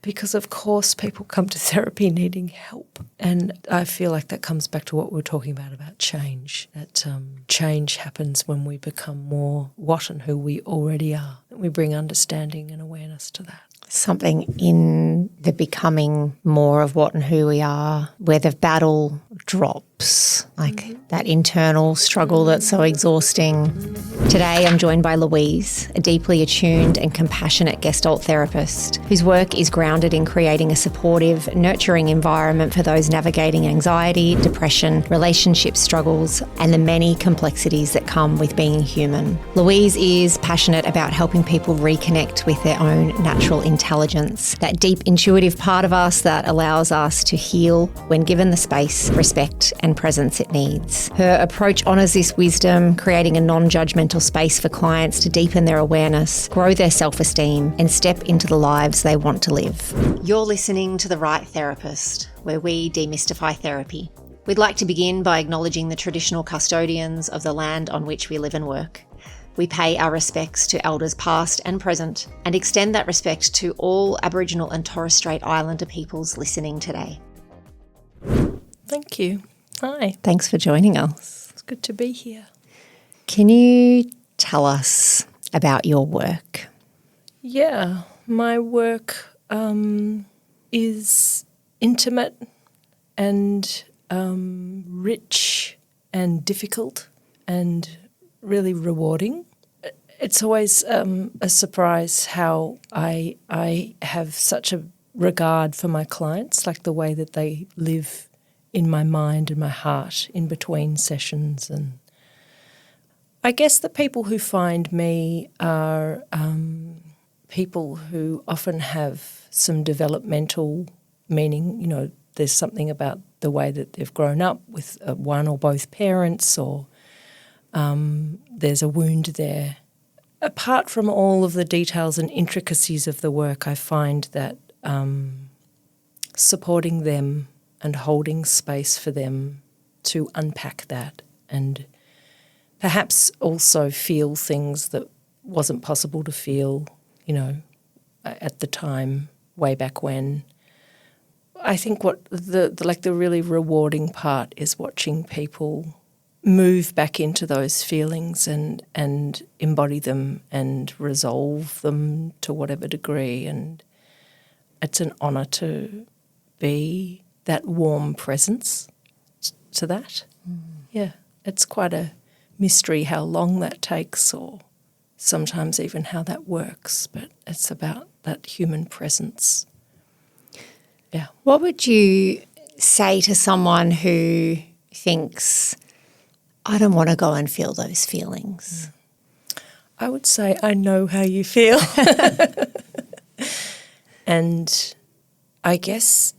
Because, of course, people come to therapy needing help. And I feel like that comes back to what we were talking about change. That change happens when we become more what and who we already are. We bring understanding and awareness to that. Something in the becoming more of what and who we are, where the battle drops, like that internal struggle that's so exhausting. Today I'm joined by Louise, a deeply attuned and compassionate Gestalt therapist whose work is grounded in creating a supportive, nurturing environment for those navigating anxiety, depression, relationship struggles, and the many complexities that come with being human. Louise is passionate about helping people reconnect with their own natural intelligence, that deep intuitive part of us that allows us to heal when given the space, respect, and presence it needs. Her approach honours this wisdom, creating a non-judgmental space for clients to deepen their awareness, grow their self-esteem, and step into the lives they want to live. You're listening to The Right Therapist, where we demystify therapy. We'd like to begin by acknowledging the traditional custodians of the land on which we live and work. We pay our respects to elders past and present and extend that respect to all Aboriginal and Torres Strait Islander peoples listening today. Thank you. Hi. Thanks for joining us. It's good to be here. Can you tell us about your work? Yeah, my work is intimate and rich and difficult and really rewarding. It's always a surprise how I have such a regard for my clients, like the way that they live in my mind and my heart in between sessions. And I guess the people who find me are people who often have some developmental meaning. You know, there's something about the way that they've grown up with one or both parents, or there's a wound there. Apart from all of the details and intricacies of the work, I find that supporting them and holding space for them to unpack that and perhaps also feel things that wasn't possible to feel, you know, at the time, way back when. I think what the really rewarding part is watching people move back into those feelings and embody them and resolve them to whatever degree. And it's an honour to be that warm presence to that. Yeah, it's quite a mystery how long that takes, or sometimes even how that works, but it's about that human presence. Yeah. What would you say to someone who thinks, I don't want to go and feel those feelings? I would say, I know how you feel. And I guess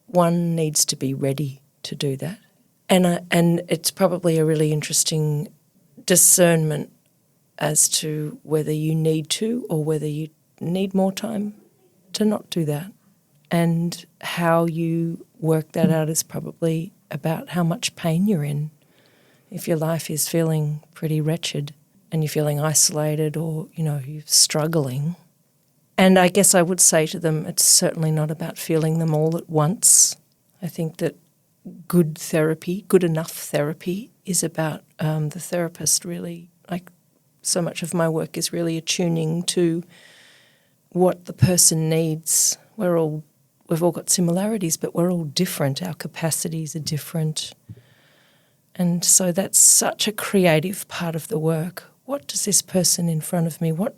one needs to be ready to do that. And it's probably a really interesting discernment as to whether you need to or whether you need more time to not do that. And how you work that out is probably about how much pain you're in. If your life is feeling pretty wretched and you're feeling isolated, or, you know, you're struggling. And I guess I would say to them, it's certainly not about feeling them all at once. I think that good therapy, good enough therapy, is about the therapist really, like so much of my work is really attuning to what the person needs. We've all got similarities, but we're all different. Our capacities are different. And so that's such a creative part of the work. What does this person in front of me, what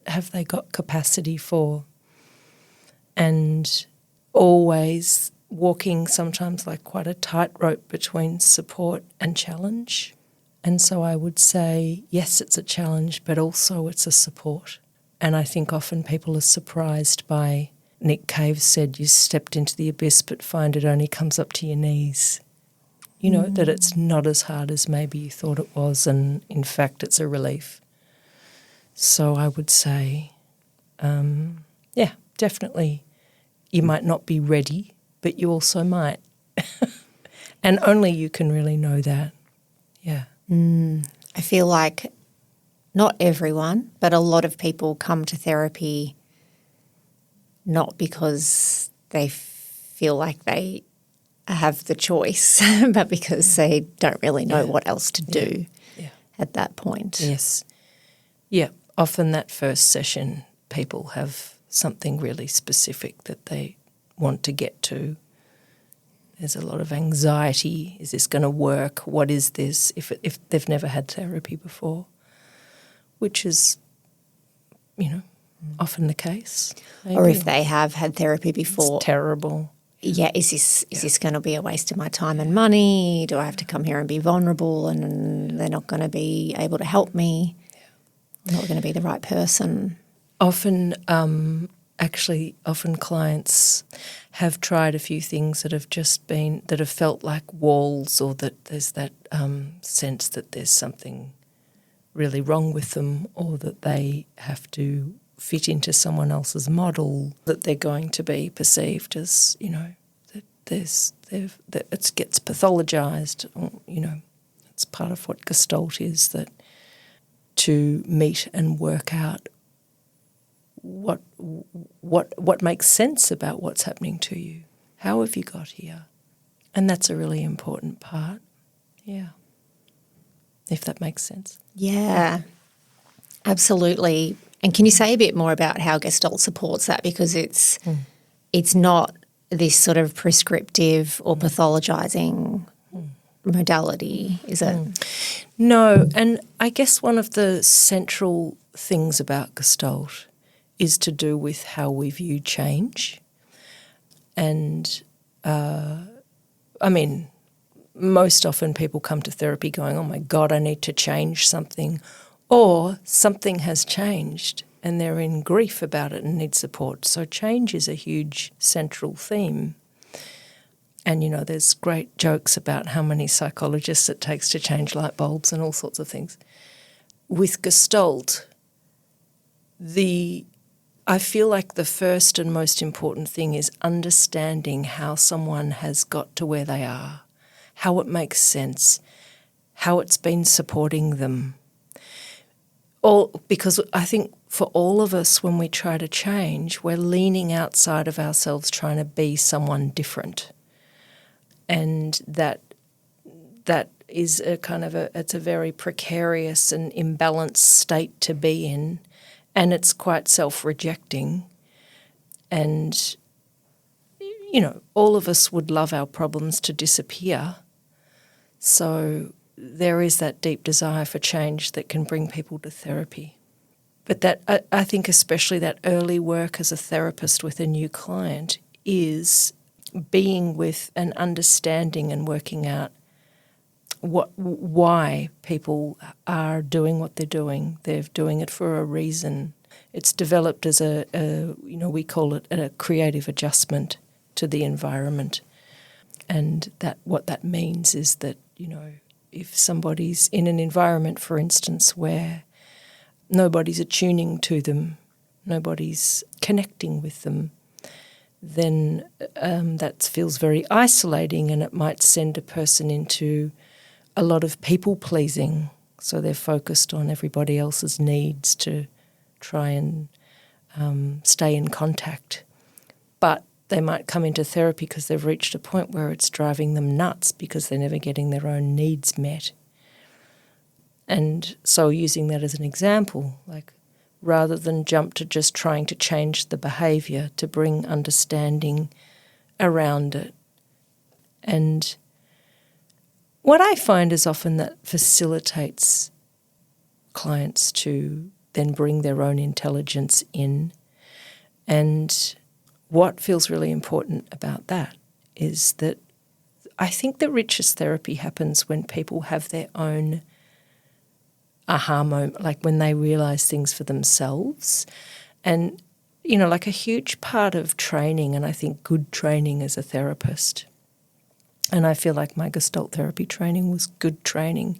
have they got capacity for? And always walking sometimes like quite a tightrope between support and challenge. And so I would say, yes, it's a challenge, but also it's a support. And I think often people are surprised by, Nick Cave said, you stepped into the abyss but find it only comes up to your knees. You know, that it's not as hard as maybe you thought it was, and in fact it's a relief. So I would say, yeah, definitely you might not be ready, but you also might. And only you can really know that. Yeah. I feel like not everyone, but a lot of people come to therapy not because they feel like they have the choice, but because they don't really know what else to do at that point. Yes. Yeah. Often that first session, people have something really specific that they want to get to. There's a lot of anxiety. Is this going to work? What is this? If they've never had therapy before, which is, often the case. Maybe. Or if they have had therapy before. It's terrible. Yeah, is this going to be a waste of my time and money? Do I have to come here and be vulnerable and they're not going to be able to help me? I'm not going to be the right person. Often clients have tried a few things that have felt like walls, or that there's that sense that there's something really wrong with them, or that they have to fit into someone else's model, that they're going to be perceived as, that it gets pathologized. It's part of what Gestalt is, that to meet and work out what makes sense about what's happening to you. How have you got here? And that's a really important part. Yeah. If that makes sense. Yeah, absolutely. And can you say a bit more about how Gestalt supports that? Because it's not this sort of prescriptive or pathologizing modality, is it? No, and I guess one of the central things about Gestalt is to do with how we view change. And, most often people come to therapy going, oh my God, I need to change something, or something has changed and they're in grief about it and need support. So change is a huge central theme. And, there's great jokes about how many psychologists it takes to change light bulbs and all sorts of things. With Gestalt, I feel like the first and most important thing is understanding how someone has got to where they are, how it makes sense, how it's been supporting them. Because I think for all of us, when we try to change, we're leaning outside of ourselves trying to be someone different. And that is it's a very precarious and imbalanced state to be in, and it's quite self-rejecting. And, all of us would love our problems to disappear. So there is that deep desire for change that can bring people to therapy. But that I think especially that early work as a therapist with a new client is being with and understanding and working out why people are doing what they're doing. They're doing it for a reason. It's developed as we call it a creative adjustment to the environment. And what that means is that, if somebody's in an environment, for instance, where nobody's attuning to them, nobody's connecting with them, then that feels very isolating, and it might send a person into a lot of people-pleasing. So they're focused on everybody else's needs to try and stay in contact. But they might come into therapy because they've reached a point where it's driving them nuts because they're never getting their own needs met. And so using that as an example, like rather than jump to just trying to change the behaviour, to bring understanding around it. And what I find is often that facilitates clients to then bring their own intelligence in. And what feels really important about that is that I think the richest therapy happens when people have their own aha moment, like when they realise things for themselves. And, like a huge part of training, and I think good training as a therapist, and I feel like my Gestalt therapy training was good training,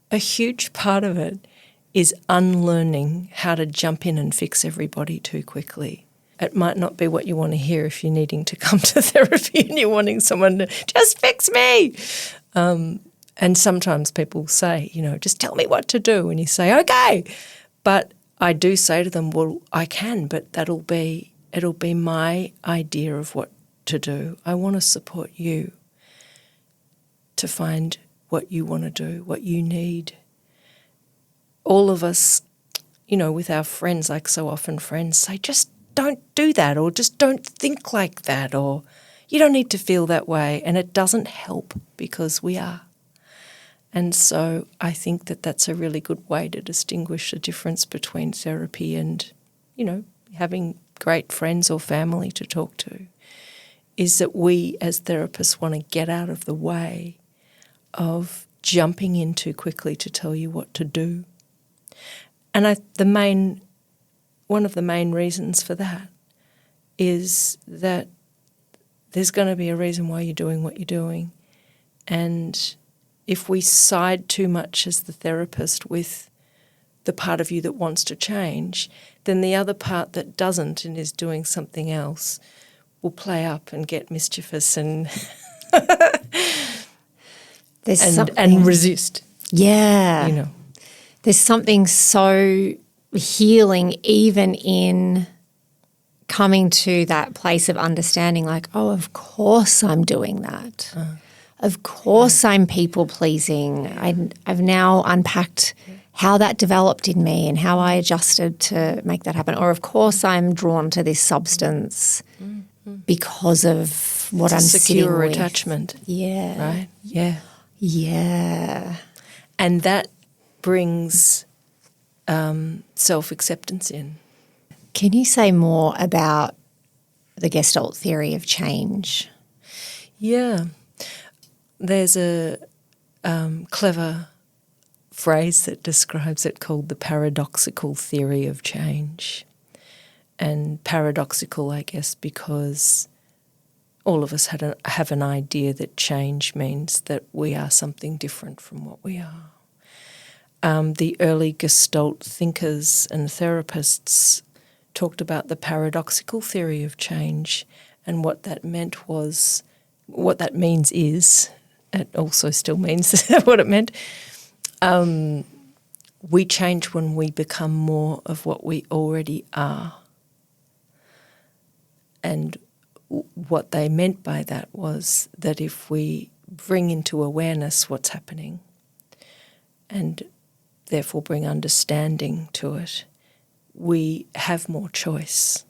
a huge part of it is unlearning how to jump in and fix everybody too quickly. It might not be what you want to hear if you're needing to come to therapy and you're wanting someone to just fix me. And sometimes people say, just tell me what to do. And you say, okay. But I do say to them, well, I can, but that'll be it'll be my idea of what to do. I want to support you to find what you want to do, what you need. All of us, with our friends, like so often friends say, just don't do that, or just don't think like that, or you don't need to feel that way. And it doesn't help because we are. And so I think that that's a really good way to distinguish the difference between therapy and, having great friends or family to talk to, is that we as therapists want to get out of the way of jumping in too quickly to tell you what to do. And one of the main reasons for that is that there's going to be a reason why you're doing what you're doing. And if we side too much as the therapist with the part of you that wants to change, then the other part that doesn't and is doing something else will play up and get mischievous and and resist. Yeah. There's something so healing even in coming to that place of understanding, like, oh, of course I'm doing that. Of course I'm people-pleasing. I've now unpacked how that developed in me and how I adjusted to make that happen. Or of course I'm drawn to this substance because of what I'm sitting secure with. Attachment. Yeah. Right? Yeah. Yeah. And that brings self-acceptance in. Can you say more about the Gestalt theory of change? Yeah. There's a clever phrase that describes it called the paradoxical theory of change. And paradoxical, I guess, because all of us have an idea that change means that we are something different from what we are. The early Gestalt thinkers and therapists talked about the paradoxical theory of change, and what that means is, it also still means what it meant, we change when we become more of what we already are. And what they meant by that was that if we bring into awareness what's happening and therefore bring understanding to it, we have more choice.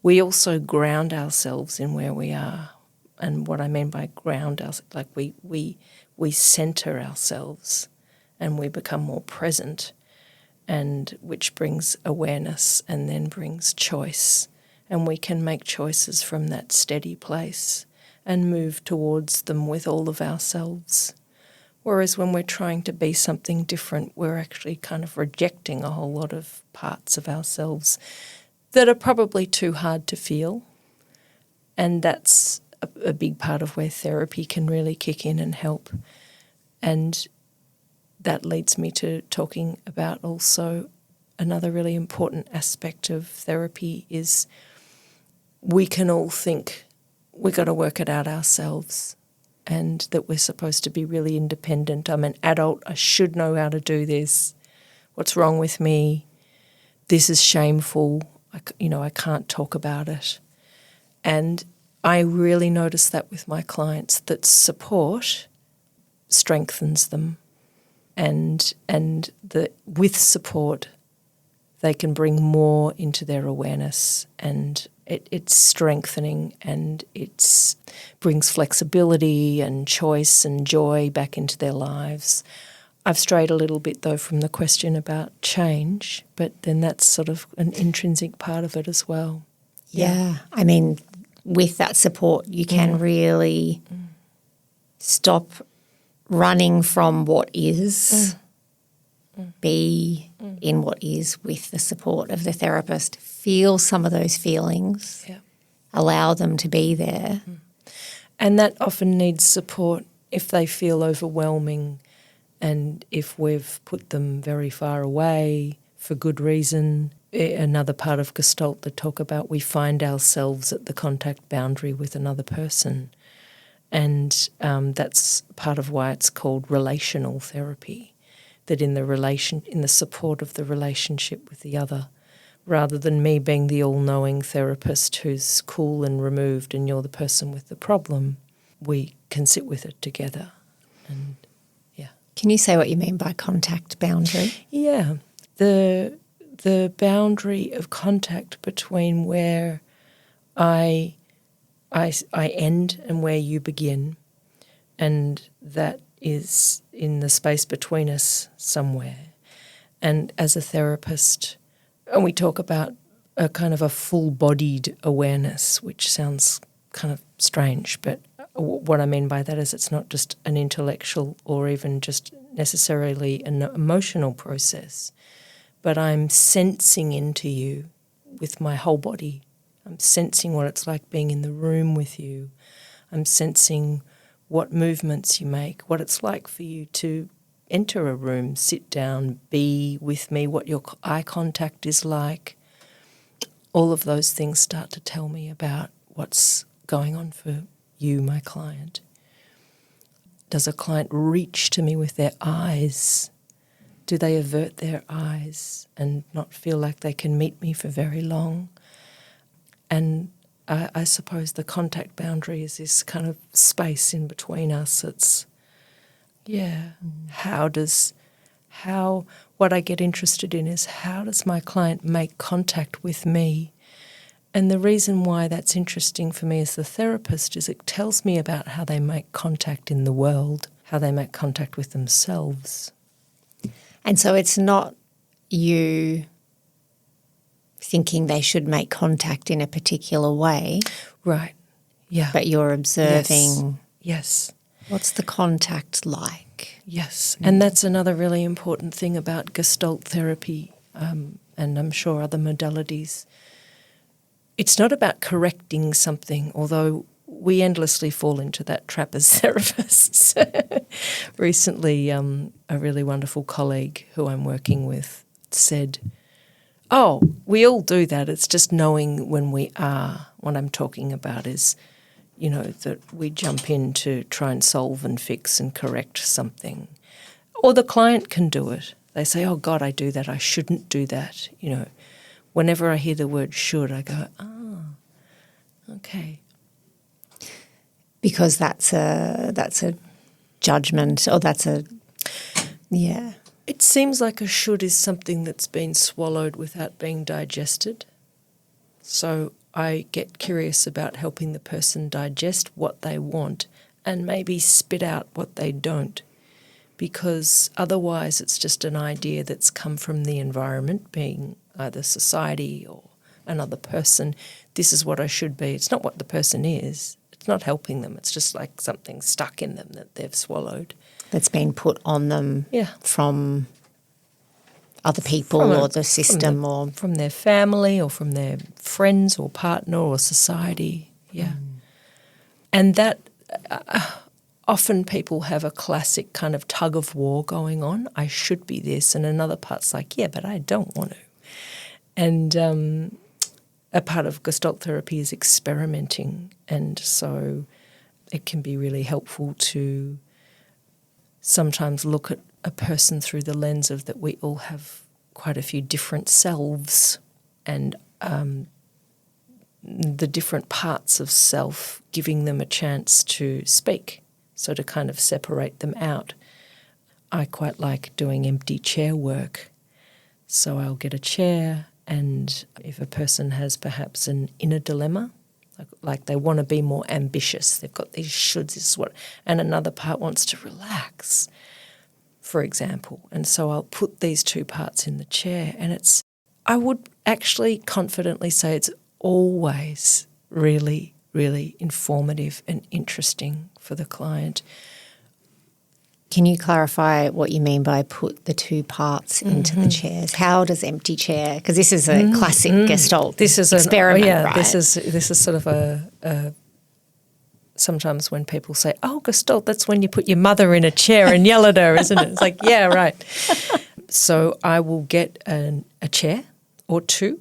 We also ground ourselves in where we are. And what I mean by ground ourselves, like we center ourselves and we become more present, and which brings awareness and then brings choice. And we can make choices from that steady place and move towards them with all of ourselves. Whereas when we're trying to be something different, we're actually kind of rejecting a whole lot of parts of ourselves that are probably too hard to feel. And that's a big part of where therapy can really kick in and help. And that leads me to talking about also another really important aspect of therapy is we can all think we've got to work it out ourselves and that we're supposed to be really independent. I'm an adult. I should know how to do this. What's wrong with me? This is shameful. I can't talk about it. And I really notice that with my clients, that support strengthens them, and with support they can bring more into their awareness, and it's strengthening, and it brings flexibility and choice and joy back into their lives. I've strayed a little bit though from the question about change, but then that's sort of an intrinsic part of it as well. Yeah. I mean, with that support, you can really stop running from what is, be in what is with the support of the therapist. Feel some of those feelings, allow them to be there. And that often needs support if they feel overwhelming and if we've put them very far away for good reason. Another part of Gestalt that talk about we find ourselves at the contact boundary with another person. And that's part of why it's called relational therapy, that in the support of the relationship with the other, rather than me being the all-knowing therapist who's cool and removed and you're the person with the problem, we can sit with it together. And yeah. Can you say what you mean by contact boundary? Yeah. The boundary of contact between where I end and where you begin, and that is in the space between us somewhere. And as a therapist, and we talk about a kind of a full-bodied awareness, which sounds kind of strange, but what I mean by that is it's not just an intellectual or even just necessarily an emotional process, but I'm sensing into you with my whole body. I'm sensing what it's like being in the room with you. I'm sensing what movements you make, what it's like for you to enter a room, sit down, be with me, what your eye contact is like. All of those things start to tell me about what's going on for you, my client. Does a client reach to me with their eyes? Do they avert their eyes and not feel like they can meet me for very long? And I suppose the contact boundary is this kind of space in between us. It's, what I get interested in is how does my client make contact with me? And the reason why that's interesting for me as the therapist is it tells me about how they make contact in the world, how they make contact with themselves. And so it's not you thinking they should make contact in a particular way. Right, yeah. But you're observing. Yes. What's the contact like? Yes, and that's another really important thing about Gestalt therapy, and I'm sure other modalities. It's not about correcting something, although we endlessly fall into that trap as therapists. Recently, a really wonderful colleague who I'm working with said, "Oh, we all do that. It's just knowing when we are." What I'm talking about is, that we jump in to try and solve and fix and correct something. Or the client can do it. They say, "Oh, God, I do that. I shouldn't do that." Whenever I hear the word should, I go, okay. Because that's a judgment, or yeah. It seems like a should is something that's been swallowed without being digested. So I get curious about helping the person digest what they want and maybe spit out what they don't, because otherwise it's just an idea that's come from the environment, being either society or another person. This is what I should be. It's not what the person is. It's not helping them. It's just like something stuck in them that they've swallowed. That's been put on them from other people or the system or from their family or from their friends or partner or society. Yeah. And that often people have a classic kind of tug of war going on. I should be this, and another part's like, yeah, but I don't want to. And a part of Gestalt therapy is experimenting, and so it can be really helpful to sometimes look at a person through the lens of that we all have quite a few different selves, and the different parts of self, giving them a chance to speak, so to kind of separate them out. I quite like doing empty chair work. So I'll get a chair, and if a person has perhaps an inner dilemma, like they want to be more ambitious, they've got these shoulds, this is what, and another part wants to relax, for example. And so I'll put these two parts in the chair, and I would actually confidently say it's always really, really informative and interesting for the client. Can you clarify what you mean by put the two parts into the chairs? How does empty chair? Because this is a classic Gestalt experiment, right? This is sort of a sometimes when people say, "Oh, Gestalt, that's when you put your mother in a chair and yell at her, isn't it?" It's like, yeah, right. So I will get a chair or two,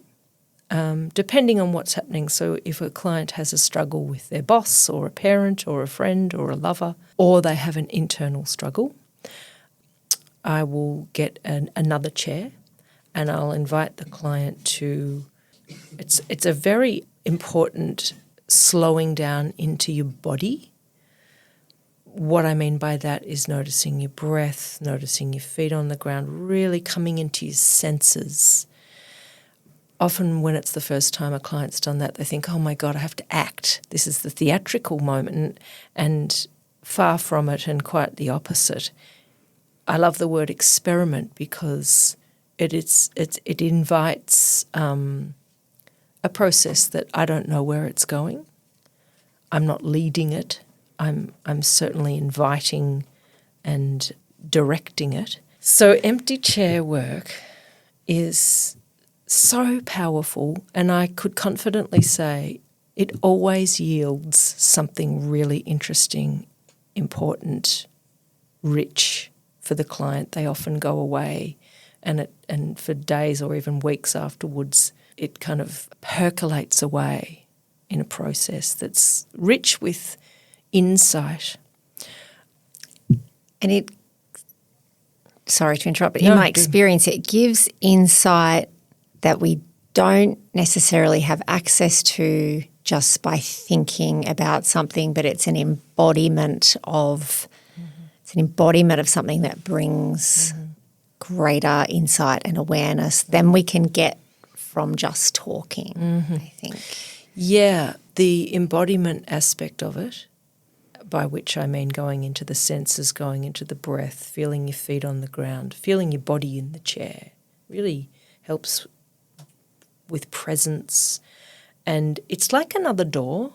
depending on what's happening. So if a client has a struggle with their boss or a parent or a friend or a lover, or they have an internal struggle, I will get another chair, and I'll invite the client to, it's a very important slowing down into your body. What I mean by that is noticing your breath, noticing your feet on the ground, really coming into your senses. Often when it's the first time a client's done that, they think, oh my God, I have to act. This is the theatrical moment, and far from it, and quite the opposite. I love the word experiment because it invites a process that I don't know where it's going. I'm not leading it. I'm certainly inviting and directing it. So empty chair work is so powerful, and I could confidently say it always yields something really interesting, important, rich for the client. They often go away and for days or even weeks afterwards, it kind of percolates away in a process that's rich with insight. And sorry to interrupt, but in my experience, it gives insight that we don't necessarily have access to just by thinking about something, but it's an embodiment of something that brings greater insight and awareness than we can get from just talking, I think. Yeah, the embodiment aspect of it, by which I mean going into the senses, going into the breath, feeling your feet on the ground, feeling your body in the chair, really helps with presence. And it's like another door.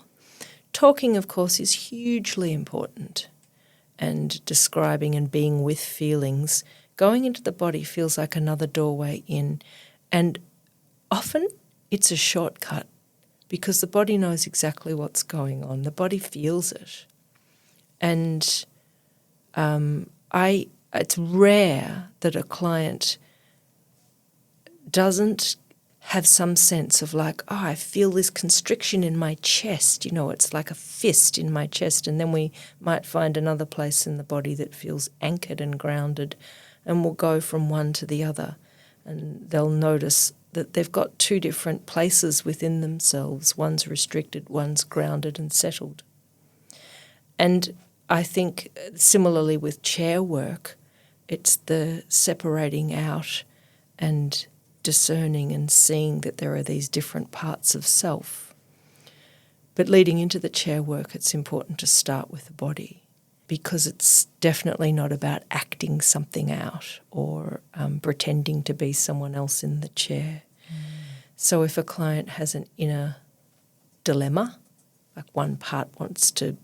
Talking, of course, is hugely important, and describing and being with feelings. Going into the body feels like another doorway in, and often it's a shortcut because the body knows exactly what's going on. The body feels it. And it's rare that a client doesn't have some sense of like, oh, I feel this constriction in my chest. It's like a fist in my chest. And then we might find another place in the body that feels anchored and grounded, and we'll go from one to the other. And they'll notice that they've got two different places within themselves. One's restricted, one's grounded and settled. And I think similarly with chair work, it's the separating out and discerning and seeing that there are these different parts of self. But leading into the chair work, it's important to start with the body, because it's definitely not about acting something out or pretending to be someone else in the chair. So if a client has an inner dilemma, like one part wants to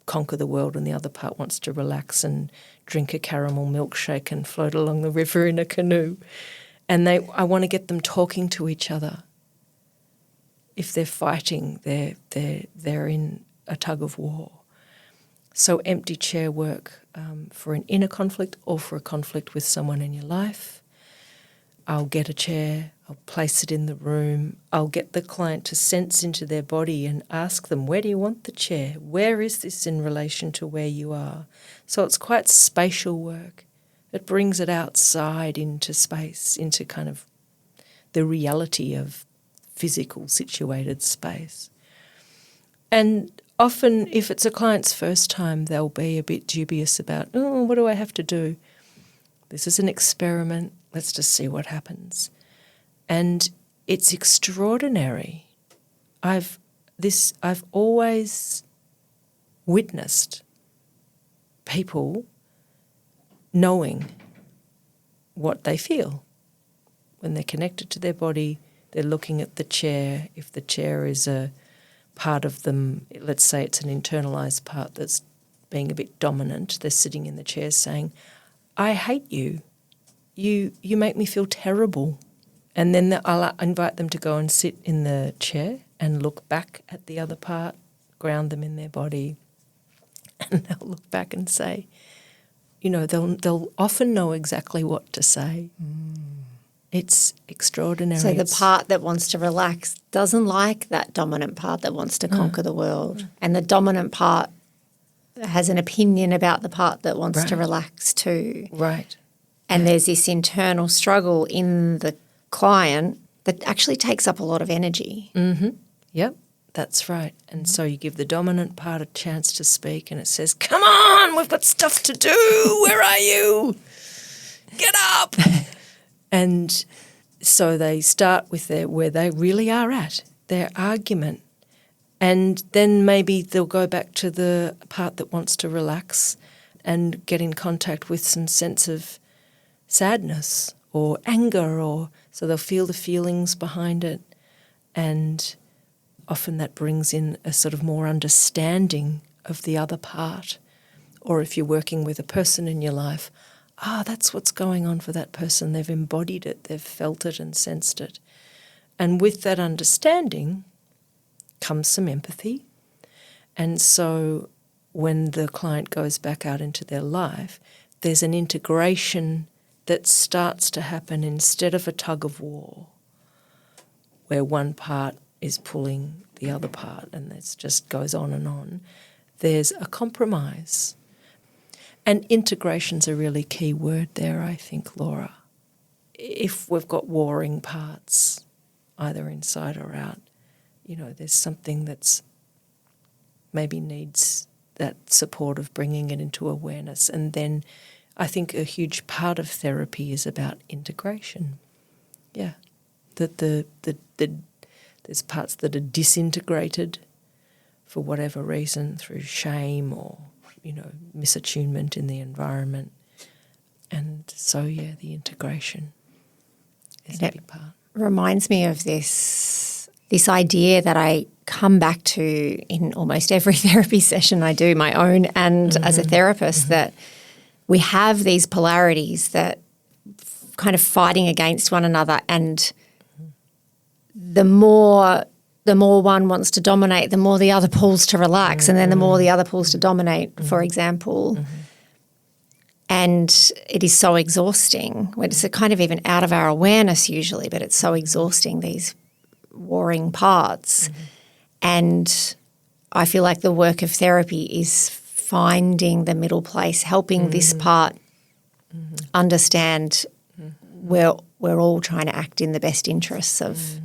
conquer the world and the other part wants to relax and drink a caramel milkshake and float along the river in a canoe, and I want to get them talking to each other. If they're fighting, they're in a tug of war. So empty chair work for an inner conflict or for a conflict with someone in your life. I'll get a chair, I'll place it in the room, I'll get the client to sense into their body and ask them, where do you want the chair? Where is this in relation to where you are? So it's quite spatial work. It brings it outside into space, into kind of the reality of physical situated space. And often if it's a client's first time, they'll be a bit dubious about, oh, what do I have to do? This is an experiment. Let's just see what happens. And it's extraordinary. I've always witnessed people knowing what they feel. When they're connected to their body, they're looking at the chair. If the chair is a part of them, let's say it's an internalised part that's being a bit dominant, they're sitting in the chair saying, I hate you. You make me feel terrible. And then I'll invite them to go and sit in the chair and look back at the other part, ground them in their body, and they'll look back and say, they'll often know exactly what to say. It's extraordinary. So the part that wants to relax doesn't like that dominant part that wants to conquer the world. And the dominant part has an opinion about the part that wants to relax too. Right. And there's this internal struggle in the client that actually takes up a lot of energy. Yep, that's right. And so you give the dominant part a chance to speak and it says, come on, we've got stuff to do. Where are you? Get up. And so they start with where they really are at, their argument. And then maybe they'll go back to the part that wants to relax and get in contact with some sense of sadness or anger, or so they'll feel the feelings behind it. And often that brings in a sort of more understanding of the other part. Or if you're working with a person in your life, that's what's going on for that person. They've embodied it, they've felt it and sensed it. And with that understanding comes some empathy. And so when the client goes back out into their life, there's an integration that starts to happen instead of a tug of war, where one part is pulling the other part and it just goes on and on. There's a compromise. And integration's a really key word there, I think, Laura. If we've got warring parts, either inside or out, there's something that's maybe needs that support of bringing it into awareness. And then I think a huge part of therapy is about integration. Yeah, that there's parts that are disintegrated for whatever reason, through shame or, misattunement in the environment. And so, the integration is a big part. Reminds me of this idea that I come back to in almost every therapy session I do, my own and as a therapist, that we have these polarities that kind of fighting against one another, and the more one wants to dominate, the more the other pulls to relax, and then the more the other pulls to dominate, for example. And it is so exhausting. It's kind of even out of our awareness usually, but it's so exhausting, these warring parts. And I feel like the work of therapy is finding the middle place, helping this part understand we're all trying to act in the best interests of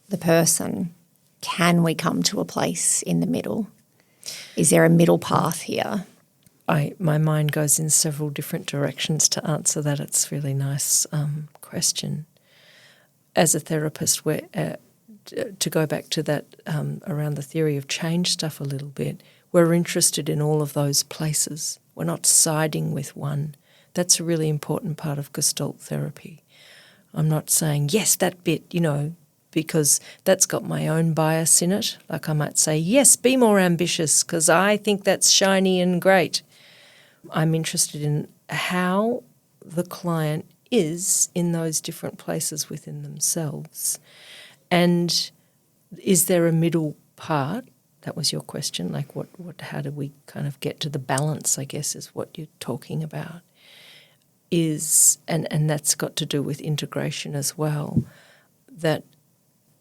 the person. Can we come to a place in the middle? Is there a middle path here? My mind goes in several different directions to answer that. It's a really nice question. As a therapist, to go back to that around the theory of change stuff a little bit, we're interested in all of those places. We're not siding with one. That's a really important part of Gestalt therapy. I'm not saying, yes, that bit, because that's got my own bias in it. Like I might say, yes, be more ambitious because I think that's shiny and great. I'm interested in how the client is in those different places within themselves. And is there a middle part? That was your question, like how do we kind of get to the balance, I guess, is what you're talking about. And that's got to do with integration as well, that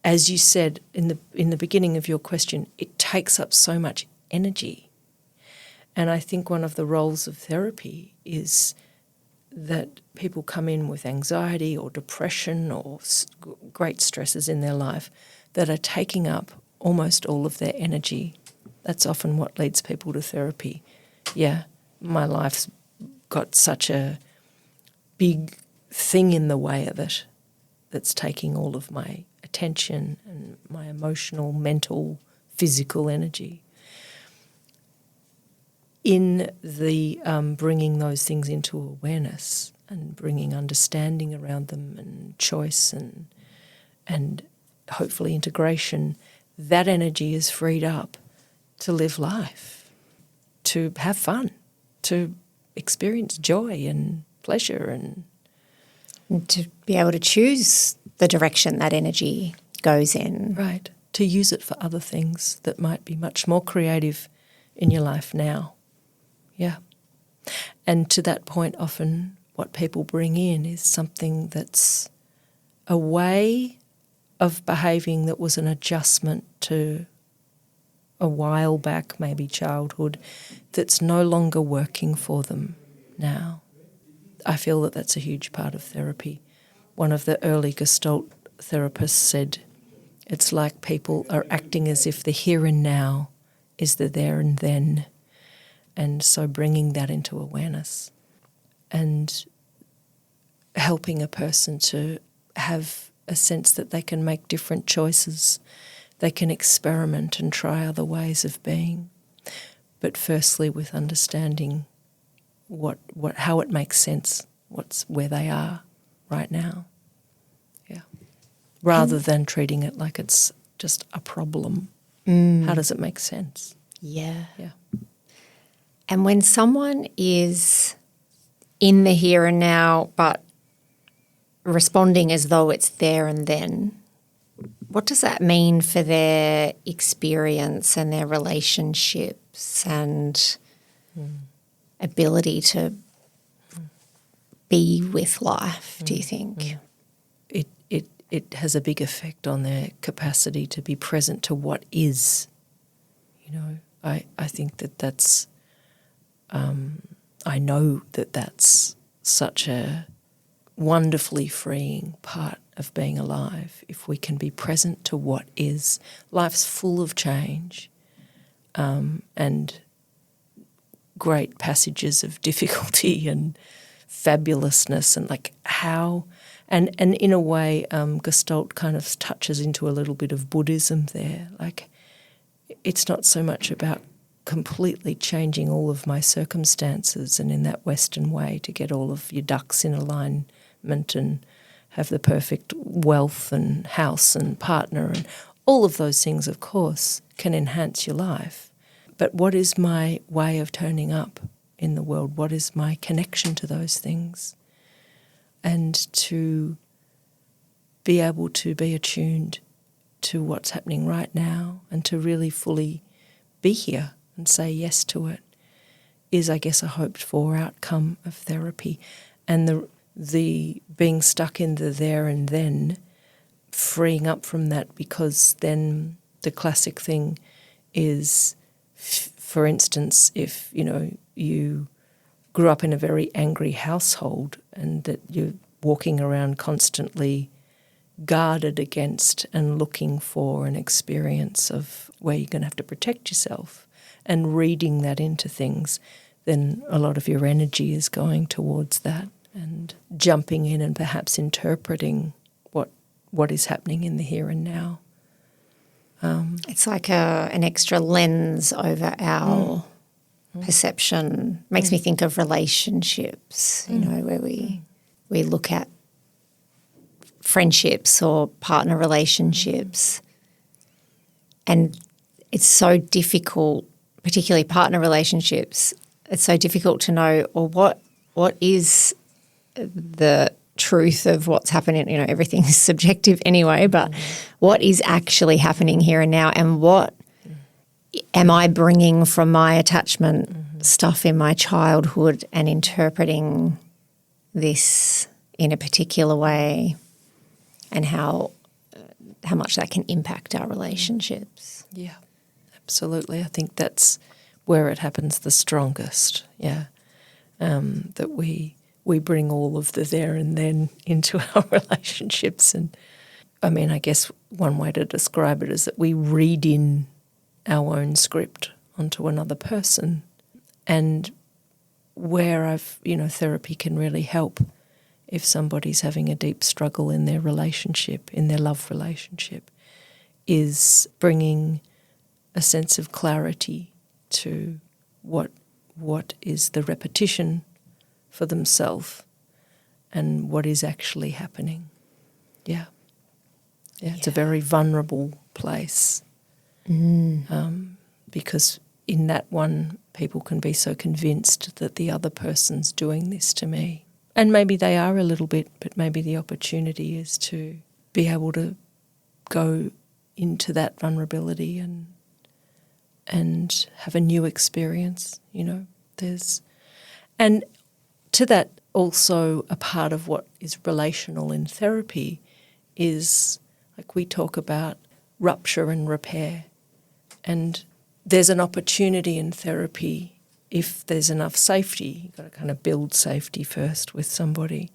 as you said in the beginning of your question, it takes up so much energy. And I think one of the roles of therapy is that people come in with anxiety or depression or great stresses in their life that are taking up almost all of their energy. That's often what leads people to therapy. Yeah, my life's got such a big thing in the way of it that's taking all of my attention and my emotional, mental, physical energy. In the bringing those things into awareness and bringing understanding around them and choice and hopefully integration, that energy is freed up to live life, to have fun, to experience joy and pleasure and to be able to choose the direction that energy goes in. Right, to use it for other things that might be much more creative in your life now. Yeah. And to that point, often what people bring in is something that's a way of behaving that was an adjustment to a while back, maybe childhood, that's no longer working for them now. I feel that that's a huge part of therapy. one of the early Gestalt therapists said, it's like people are acting as if the here and now is the there and then. And so bringing that into awareness and helping a person to have a sense that they can make different choices, they can experiment and try other ways of being, but firstly with understanding how it makes sense, where they are right now. Yeah. Rather than treating it like it's just a problem. How does it make sense? Yeah. Yeah. And when someone is in the here and now but responding as though it's there and then, what does that mean for their experience and their relationships and ability to be with life, do you think? It has a big effect on their capacity to be present to what is. You know, I think that's I know that's such a wonderfully freeing part of being alive, if we can be present to what is. Life's full of change and great passages of difficulty and fabulousness, and like how, and in a way Gestalt kind of touches into a little bit of Buddhism there. Like, it's not so much about completely changing all of my circumstances and in that Western way to get all of your ducks in alignment and have the perfect wealth and house and partner, and all of those things, of course, can enhance your life. But what is my way of turning up in the world? What is my connection to those things? And to be able to be attuned to what's happening right now and to really fully be here and say yes to it is, I guess, a hoped-for outcome of therapy. And the being stuck in the there and then, freeing up from that, because then the classic thing is, for instance, if, you grew up in a very angry household and that you're walking around constantly guarded against and looking for an experience of where you're going to have to protect yourself and reading that into things, then a lot of your energy is going towards that and jumping in and perhaps interpreting what is happening in the here and now. It's like an extra lens over our perception. Makes me think of relationships, where we look at friendships or partner relationships, and it's so difficult, particularly partner relationships, it's so difficult to know, what is the truth of what's happening. Everything is subjective anyway, but what is actually happening here and now, and what am I bringing from my attachment stuff in my childhood and interpreting this in a particular way, and how much that can impact our relationships. Yeah, absolutely. I think that's where it happens the strongest, that we bring all of the there and then into our relationships. And I mean, I guess one way to describe it is that we read in our own script onto another person, and where therapy can really help if somebody's having a deep struggle in their relationship, in their love relationship, is bringing a sense of clarity to what is the repetition for themselves and what is actually happening. Yeah, it's a very vulnerable place because in that one, people can be so convinced that the other person's doing this to me. And maybe they are a little bit, but maybe the opportunity is to be able to go into that vulnerability and have a new experience, and to that also a part of what is relational in therapy is, like, we talk about rupture and repair, and there's an opportunity in therapy, if there's enough safety, you've got to kind of build safety first with somebody,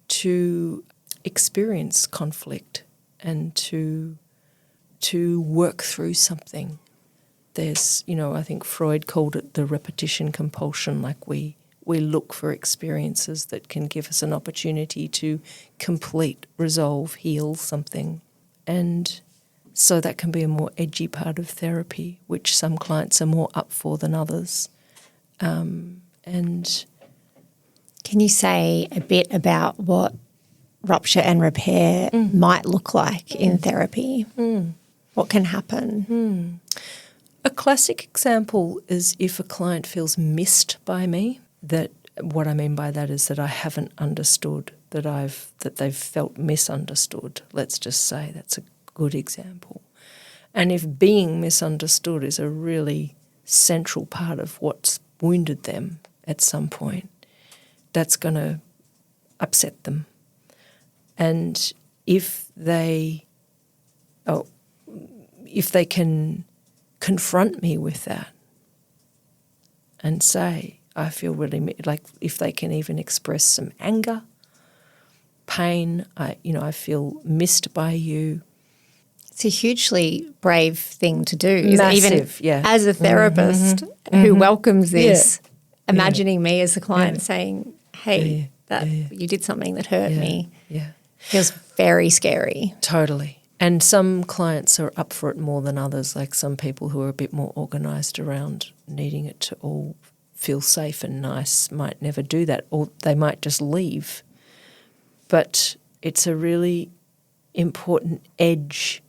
to experience conflict and to work through something. There's, I think Freud called it the repetition compulsion, like we look for experiences that can give us an opportunity to complete, resolve, heal something. And so that can be a more edgy part of therapy, which some clients are more up for than others. And can you say a bit about what rupture and repair might look like in therapy? What can happen? A classic example is if a client feels missed by me. That what I mean by that is that I haven't understood, that they've felt misunderstood. Let's just say that's a good example. And if being misunderstood is a really central part of what's wounded them at some point, that's going to upset them. And if they can confront me with that and say, I feel really, like if they can even express some anger, pain, I feel missed by you. It's a hugely brave thing to do. Massive, even as a therapist who welcomes this, imagining me as a client saying, hey, you did something that hurt me. Yeah. Feels very scary. Totally. And some clients are up for it more than others, like some people who are a bit more organised around needing it to all feel safe and nice might never do that, or they might just leave. But it's a really important edge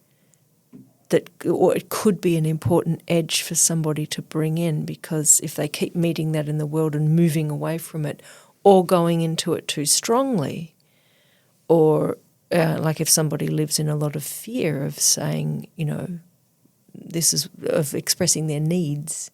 or it could be an important edge for somebody to bring in, because if they keep meeting that in the world and moving away from it or going into it too strongly, or like if somebody lives in a lot of fear of saying, of expressing their needs,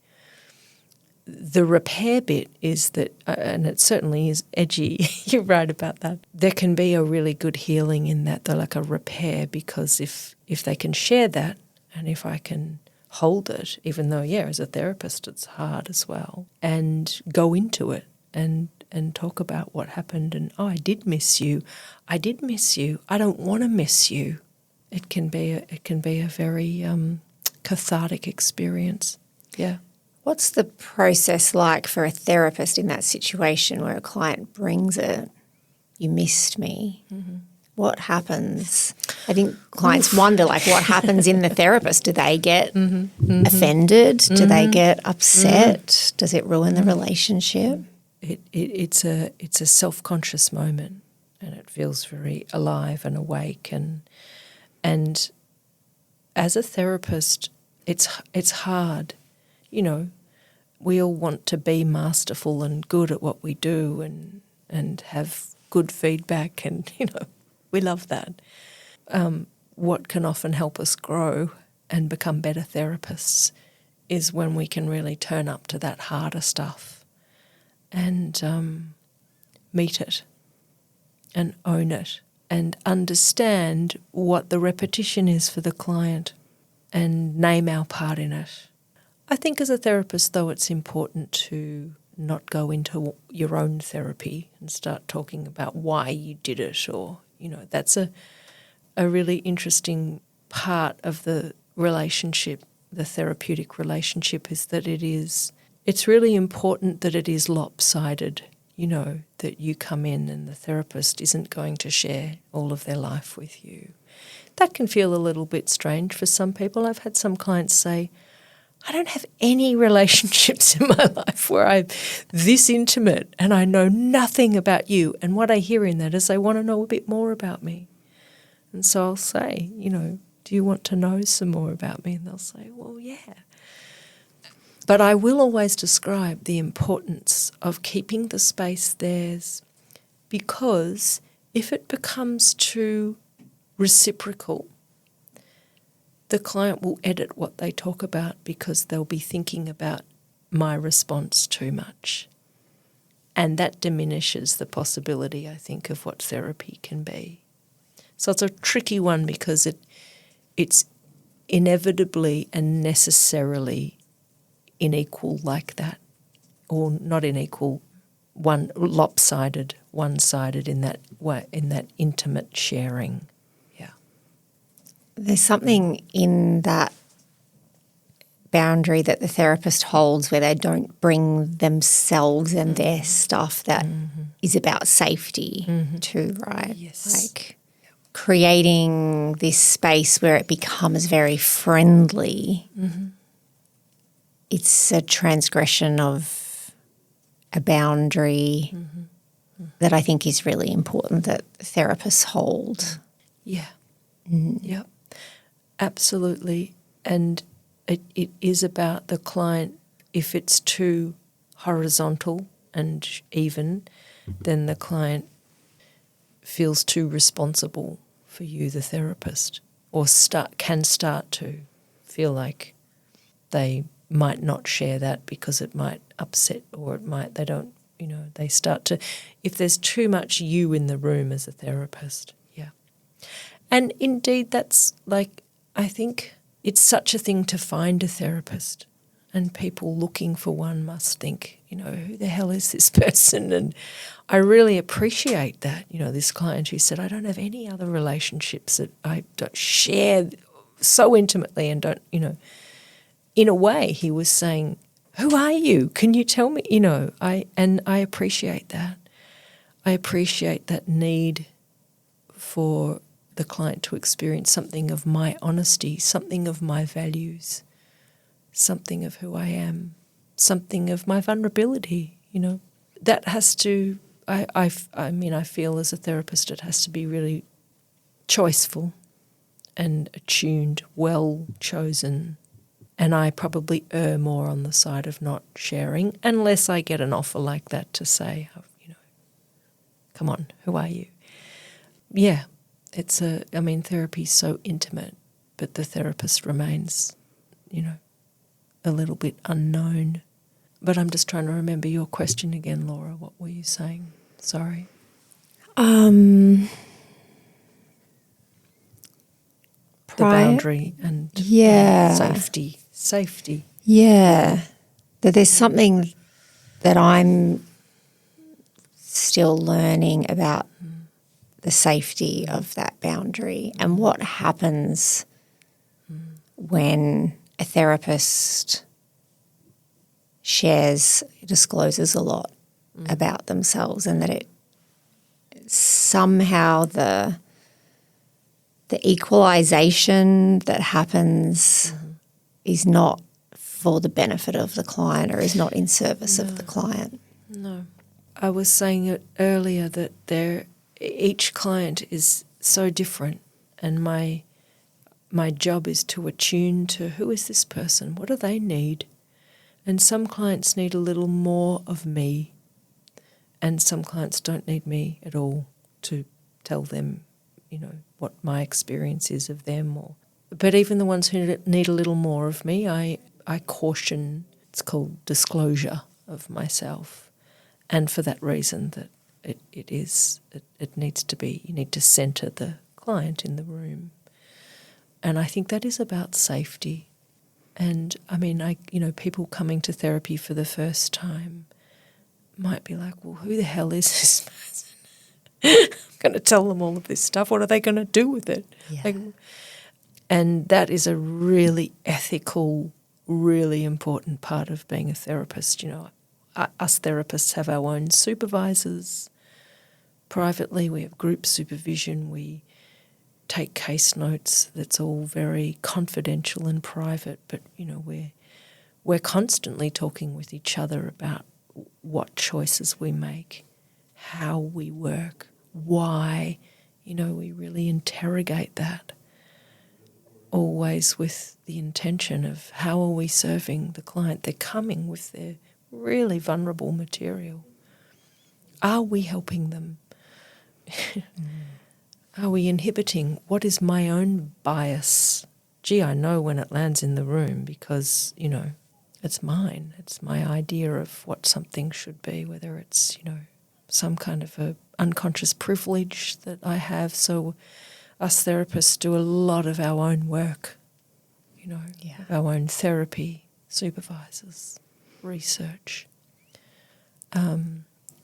the repair bit is that, and it certainly is edgy, you're right about that, there can be a really good healing in that, though, like a repair, because if they can share that and if I can hold it, even though, as a therapist it's hard as well, and go into it and talk about what happened and, I did miss you, I don't want to miss you. It can be a very cathartic experience. Yeah. What's the process like for a therapist in that situation where a client brings it, you missed me? Mm-hmm. What happens? I think clients wonder, what happens in the therapist? Do they get offended? Do they get upset? Does it ruin the relationship? It's a self-conscious moment, and it feels very alive and awake. And as a therapist, it's hard. We all want to be masterful and good at what we do and have good feedback, and, we love that. What can often help us grow and become better therapists is when we can really turn up to that harder stuff and meet it and own it and understand what the repetition is for the client and name our part in it. I think as a therapist, though, it's important to not go into your own therapy and start talking about why you did it, or, that's a really interesting part of the relationship, the therapeutic relationship, is that it's really important that it is lopsided, that you come in and the therapist isn't going to share all of their life with you. That can feel a little bit strange for some people. I've had some clients say, I don't have any relationships in my life where I'm this intimate and I know nothing about you. And what I hear in that is they want to know a bit more about me. And so I'll say, do you want to know some more about me? And they'll say, well, yeah. But I will always describe the importance of keeping the space theirs, because if it becomes too reciprocal, the client will edit what they talk about because they'll be thinking about my response too much. And that diminishes the possibility, I think, of what therapy can be. So it's a tricky one because it's inevitably and necessarily unequal like that, or not unequal, lopsided, one-sided in that way, in that intimate sharing. Yeah. There's something in that boundary that the therapist holds where they don't bring themselves and their stuff that is about safety too, right? Yes. Like creating this space where it becomes very friendly. It's a transgression of a boundary that I think is really important that therapists hold. Yeah. Yep. Absolutely. And it is about the client. If it's too horizontal and even, then the client feels too responsible for you, the therapist, or can start to feel like they might not share that because it might upset, or it might, they don't, they start to, if there's too much you in the room as a therapist. Yeah. And indeed, that's like, I think it's such a thing to find a therapist, and people looking for one must think, who the hell is this person? And I really appreciate that. This client who said, I don't have any other relationships that I don't share so intimately and don't, in a way he was saying, who are you? Can you tell me? I appreciate that. I appreciate that need for the client to experience something of my honesty, something of my values, something of who I am, something of my vulnerability, That has to, I feel as a therapist it has to be really choiceful and attuned, well chosen. And I probably err more on the side of not sharing unless I get an offer like that to say, come on, who are you? Yeah. Therapy's so intimate, but the therapist remains, a little bit unknown. But I'm just trying to remember your question again, Laura. What were you saying? Sorry. The boundary and safety. Yeah. That there's something that I'm still learning about the safety of that boundary and what happens when a therapist discloses a lot about themselves, and that it somehow the equalization that happens is not for the benefit of the client or is not in service of the client. No. I was saying it earlier that each client is so different, and my job is to attune to who is this person, what do they need? And some clients need a little more of me, and some clients don't need me at all to tell them, what my experience is of them. But even the ones who need a little more of me, I caution. It's called disclosure of myself, and for that reason that it needs to be. You need to centre the client in the room, and I think that is about safety. And people coming to therapy for the first time might be like, well, who the hell is this person? I'm going to tell them all of this stuff. What are they going to do with it? Yeah. And that is a really ethical, really important part of being a therapist. Us therapists have our own supervisors. Privately, we have group supervision. We take case notes. That's all very confidential and private, but we're constantly talking with each other about what choices we make, how we work, why. We really interrogate that, always with the intention of how are we serving the client. They're coming with their really vulnerable material. Are we helping them? Are we inhibiting? What is my own bias? Gee, I know when it lands in the room because, it's mine. It's my idea of what something should be, whether it's, some kind of a unconscious privilege that I have. So us therapists do a lot of our own work, our own therapy, supervisors, research.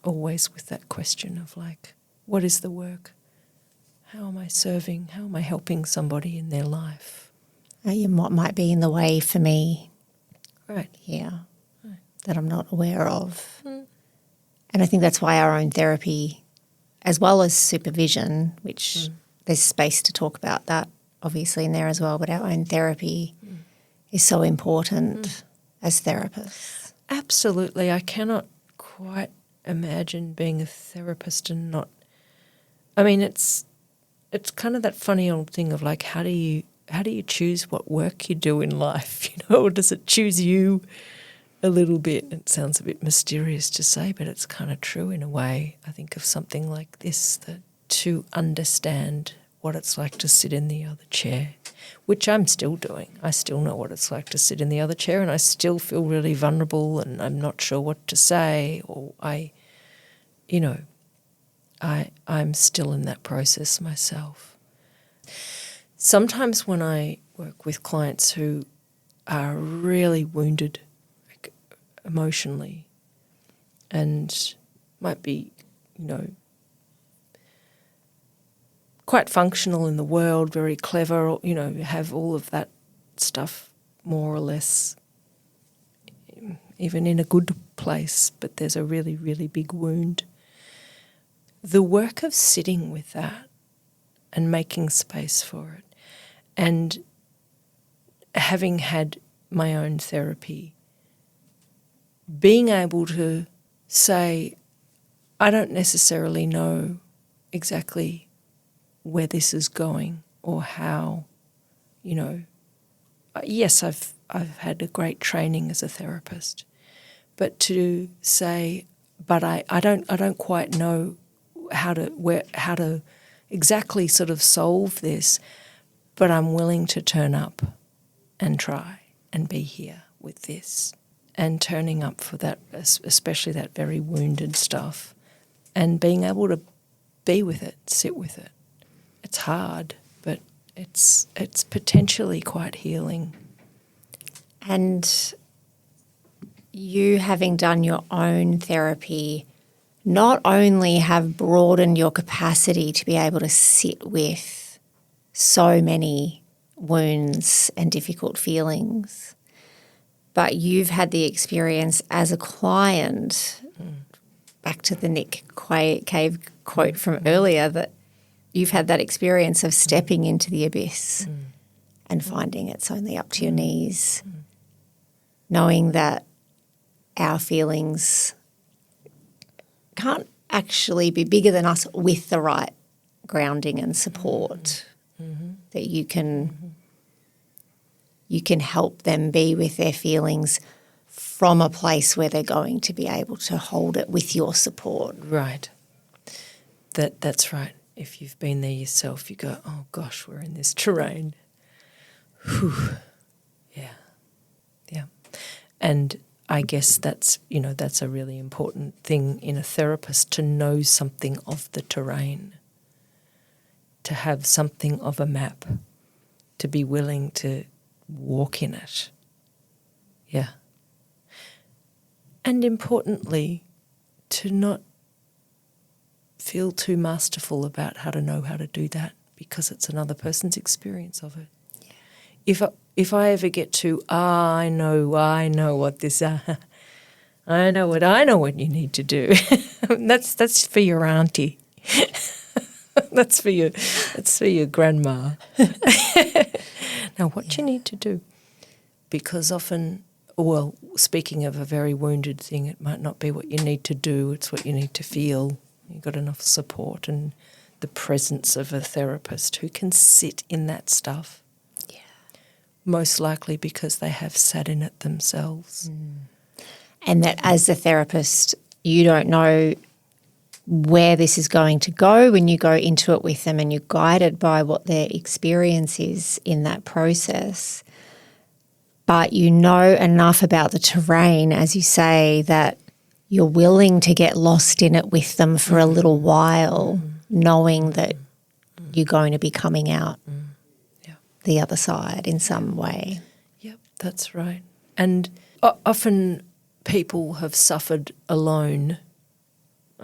always with that question of like, what is the work? How am I serving? How am I helping somebody in their life? What might be in the way for me Right. here that I'm not aware of. And I think that's why our own therapy, as well as supervision, which there's space to talk about that obviously in there as well, but our own therapy is so important as therapists. Absolutely. I cannot quite imagine being a therapist and not, I mean, it's kind of that funny old thing of like, how do you choose what work you do in life, or does it choose you a little bit? It sounds a bit mysterious to say, but it's kind of true in a way. I think of something like this, that to understand what it's like to sit in the other chair, which I'm still doing. I still know what it's like to sit in the other chair, and I still feel really vulnerable and I'm not sure what to say, or I'm still in that process myself. Sometimes when I work with clients who are really wounded, like emotionally, and might be, quite functional in the world, very clever, or, have all of that stuff more or less, even in a good place, but there's a really, really big wound. The work of sitting with that and making space for it, and having had my own therapy, being able to say, I don't necessarily know exactly where this is going or how, yes, I've had a great training as a therapist, but to say, but I don't quite know how to exactly sort of solve this, but I'm willing to turn up and try and be here with this, and turning up for that, especially that very wounded stuff, and being able to be with it, sit with it. It's hard, but it's potentially quite healing. And you, having done your own therapy, not only have broadened your capacity to be able to sit with so many wounds and difficult feelings, but you've had the experience as a client, back to the Nick Cave quote from earlier, that you've had that experience of stepping into the abyss and finding it's only up to your knees, knowing that our feelings can't actually be bigger than us with the right grounding and support, that you can help them be with their feelings from a place where they're going to be able to hold it with your support. Right. That's right. If you've been there yourself, you go, oh gosh, we're in this terrain. Whew. Yeah. And I guess that's a really important thing in a therapist, to know something of the terrain, to have something of a map, to be willing to walk in it. Yeah. And importantly, to not feel too masterful about how to do that, because it's another person's experience of it. Yeah. If I ever get to, I know what this, I know what you need to do. That's for your auntie. That's for your grandma. Now, what you need to do, because often, well, speaking of a very wounded thing, it might not be what you need to do, it's what you need to feel. You've got enough support and the presence of a therapist who can sit in that stuff. Yeah. Most likely because they have sat in it themselves. And that as a therapist, you don't know where this is going to go when you go into it with them, and you're guided by what their experience is in that process. But you know enough about the terrain, as you say, that you're willing to get lost in it with them for a little while, knowing that you're going to be coming out the other side in some way. Yep, that's right. And often people have suffered alone.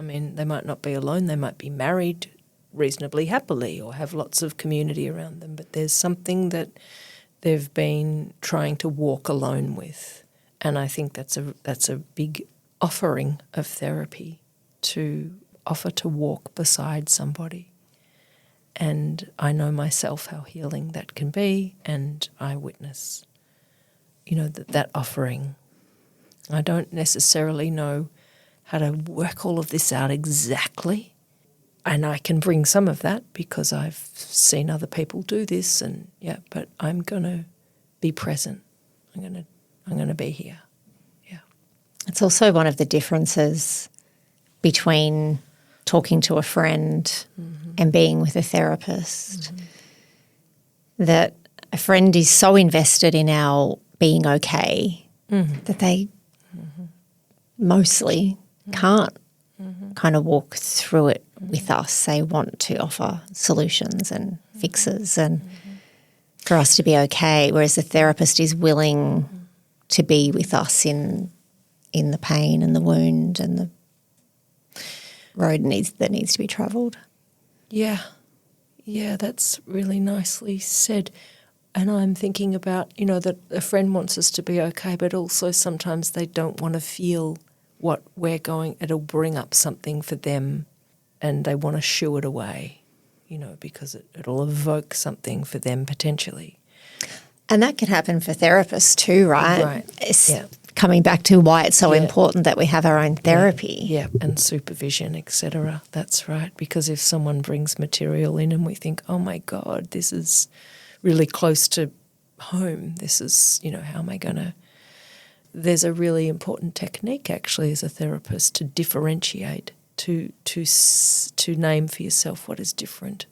I mean, they might not be alone, they might be married reasonably happily or have lots of community around them, but there's something that they've been trying to walk alone with. And I think that's a big offering of therapy, to offer to walk beside somebody. And I know myself how healing that can be, and I witness, that offering. I don't necessarily know how to work all of this out exactly, and I can bring some of that because I've seen other people do this, but I'm going to be present. I'm going to be here. Yeah. It's also one of the differences between talking to a friend and being with a therapist, that a friend is so invested in our being okay that they mostly can't kind of walk through it with us. They want to offer solutions and fixes and for us to be okay, whereas the therapist is willing to be with us in the pain and the wound and the road that needs to be travelled. Yeah, that's really nicely said. And I'm thinking about, that a friend wants us to be okay, but also sometimes they don't want to feel what we're going, it'll bring up something for them and they want to shoo it away, because it'll evoke something for them potentially. And that can happen for therapists too, right? Right, It's coming back to why it's so important that we have our own therapy. Yeah, and supervision, etc. That's right, because if someone brings material in and we think, oh my God, this is really close to home, this is, how am I going to... There's a really important technique actually as a therapist to differentiate, to name for yourself what is different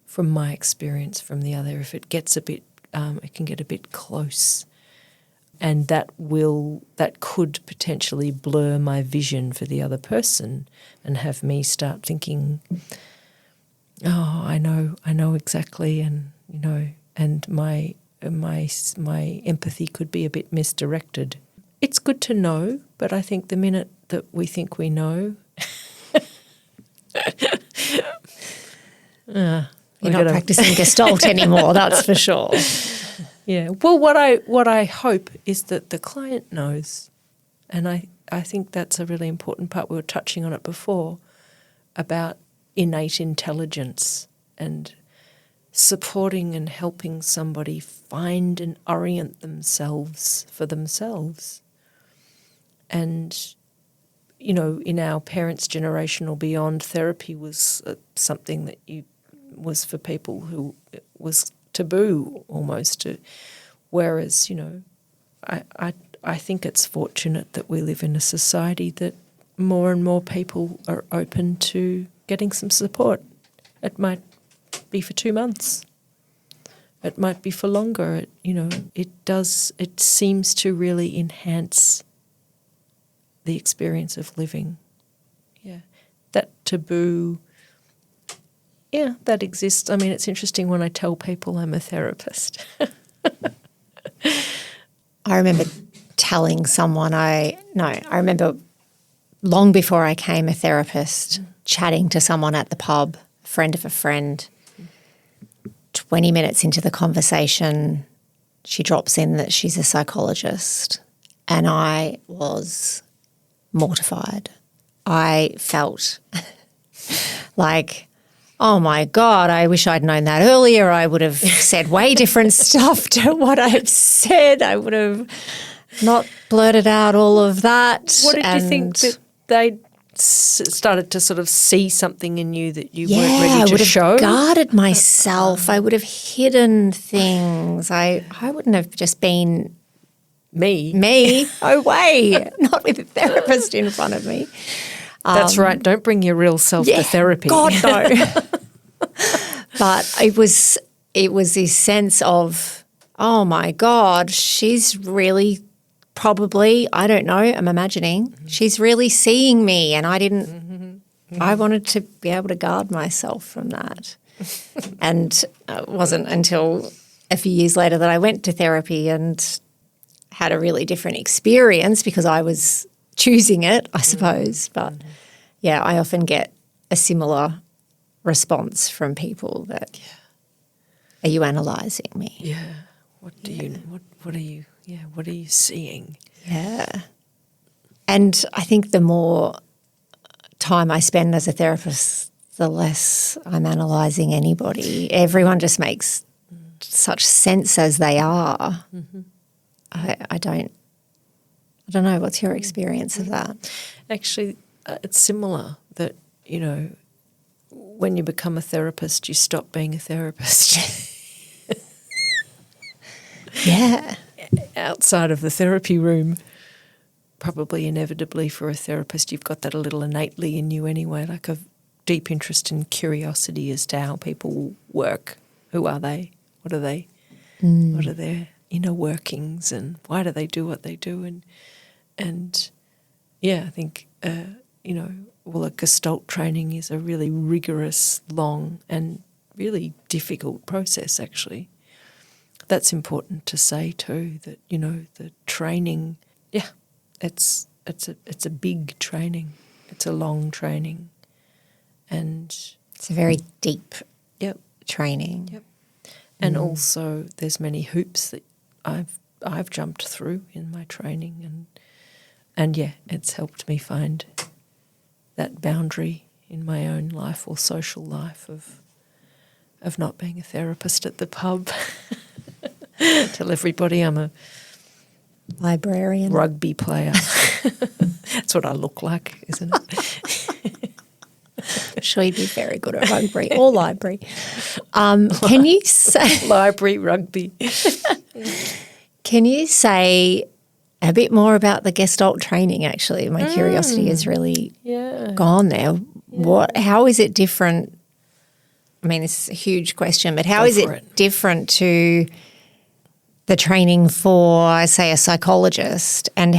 from my experience from the other. If it gets a bit, it can get a bit close, and that could potentially blur my vision for the other person and have me start thinking, oh, I know exactly, and and my empathy could be a bit misdirected. It's good to know, but I think the minute that we think we know, you're not practicing Gestalt anymore, that's for sure. Yeah. Well, what I hope is that the client knows, and I think that's a really important part. We were touching on it before about innate intelligence and supporting and helping somebody find and orient themselves for themselves. And, in our parents' generation or beyond, therapy was something that was for people who it was taboo almost. Whereas, I think it's fortunate that we live in a society that more and more people are open to getting some support. It might be for 2 months. It might be for longer. It seems to really enhance the experience of living. Yeah. That taboo, that exists. I mean, it's interesting when I tell people I'm a therapist. I remember telling someone I remember long before I became a therapist, chatting to someone at the pub, a friend of a friend. 20 minutes into the conversation, she drops in that she's a psychologist, and I was mortified. I felt like, oh my God, I wish I'd known that earlier. I would have said way different stuff to what I've said. I would have not blurted out all of that. What did you think that they started to sort of see something in you that you weren't ready to show? I would have guarded myself. I would have hidden things. I wouldn't have just been me away, not with a therapist in front of me. That's right. Don't bring your real self to therapy. God, no. But it was this sense of, oh my God, she's really probably, I don't know, I'm imagining, she's really seeing me, and I didn't, I wanted to be able to guard myself from that. And it wasn't until a few years later that I went to therapy and had a really different experience because I was choosing it, I suppose. But Yeah, I often get a similar response from people that, are you analysing me? Yeah. What are you seeing? Yeah. And I think the more time I spend as a therapist, the less I'm analysing anybody. Everyone just makes such sense as they are. I don't know. What's your experience of that? Actually, it's similar that, you know, when you become a therapist, you stop being a therapist. Yeah. Outside of the therapy room, probably inevitably for a therapist, you've got that a little innately in you anyway, like a deep interest and curiosity as to how people work. Who are they? What are they? What are their inner workings, and why do they do what they do? And yeah, I think, you know, well, a Gestalt training is a really rigorous, long and really difficult process, actually. That's important to say too, that, you know, the training, it's a big training. It's a long training. And It's a very deep yep. training. Yep. And also there's many hoops that I've jumped through in my training, and yeah, it's helped me find that boundary in my own life or social life of not being a therapist at the pub. Tell everybody I'm a Librarian. rugby player. That's what I look like, isn't it? I'm sure you'd be very good at rugby or library. Can you say Library, rugby. Can you say a bit more about the Gestalt training? Actually, my curiosity has really gone there. How is it different? I mean, it's a huge question, but how is it different to the training for, say, a psychologist, and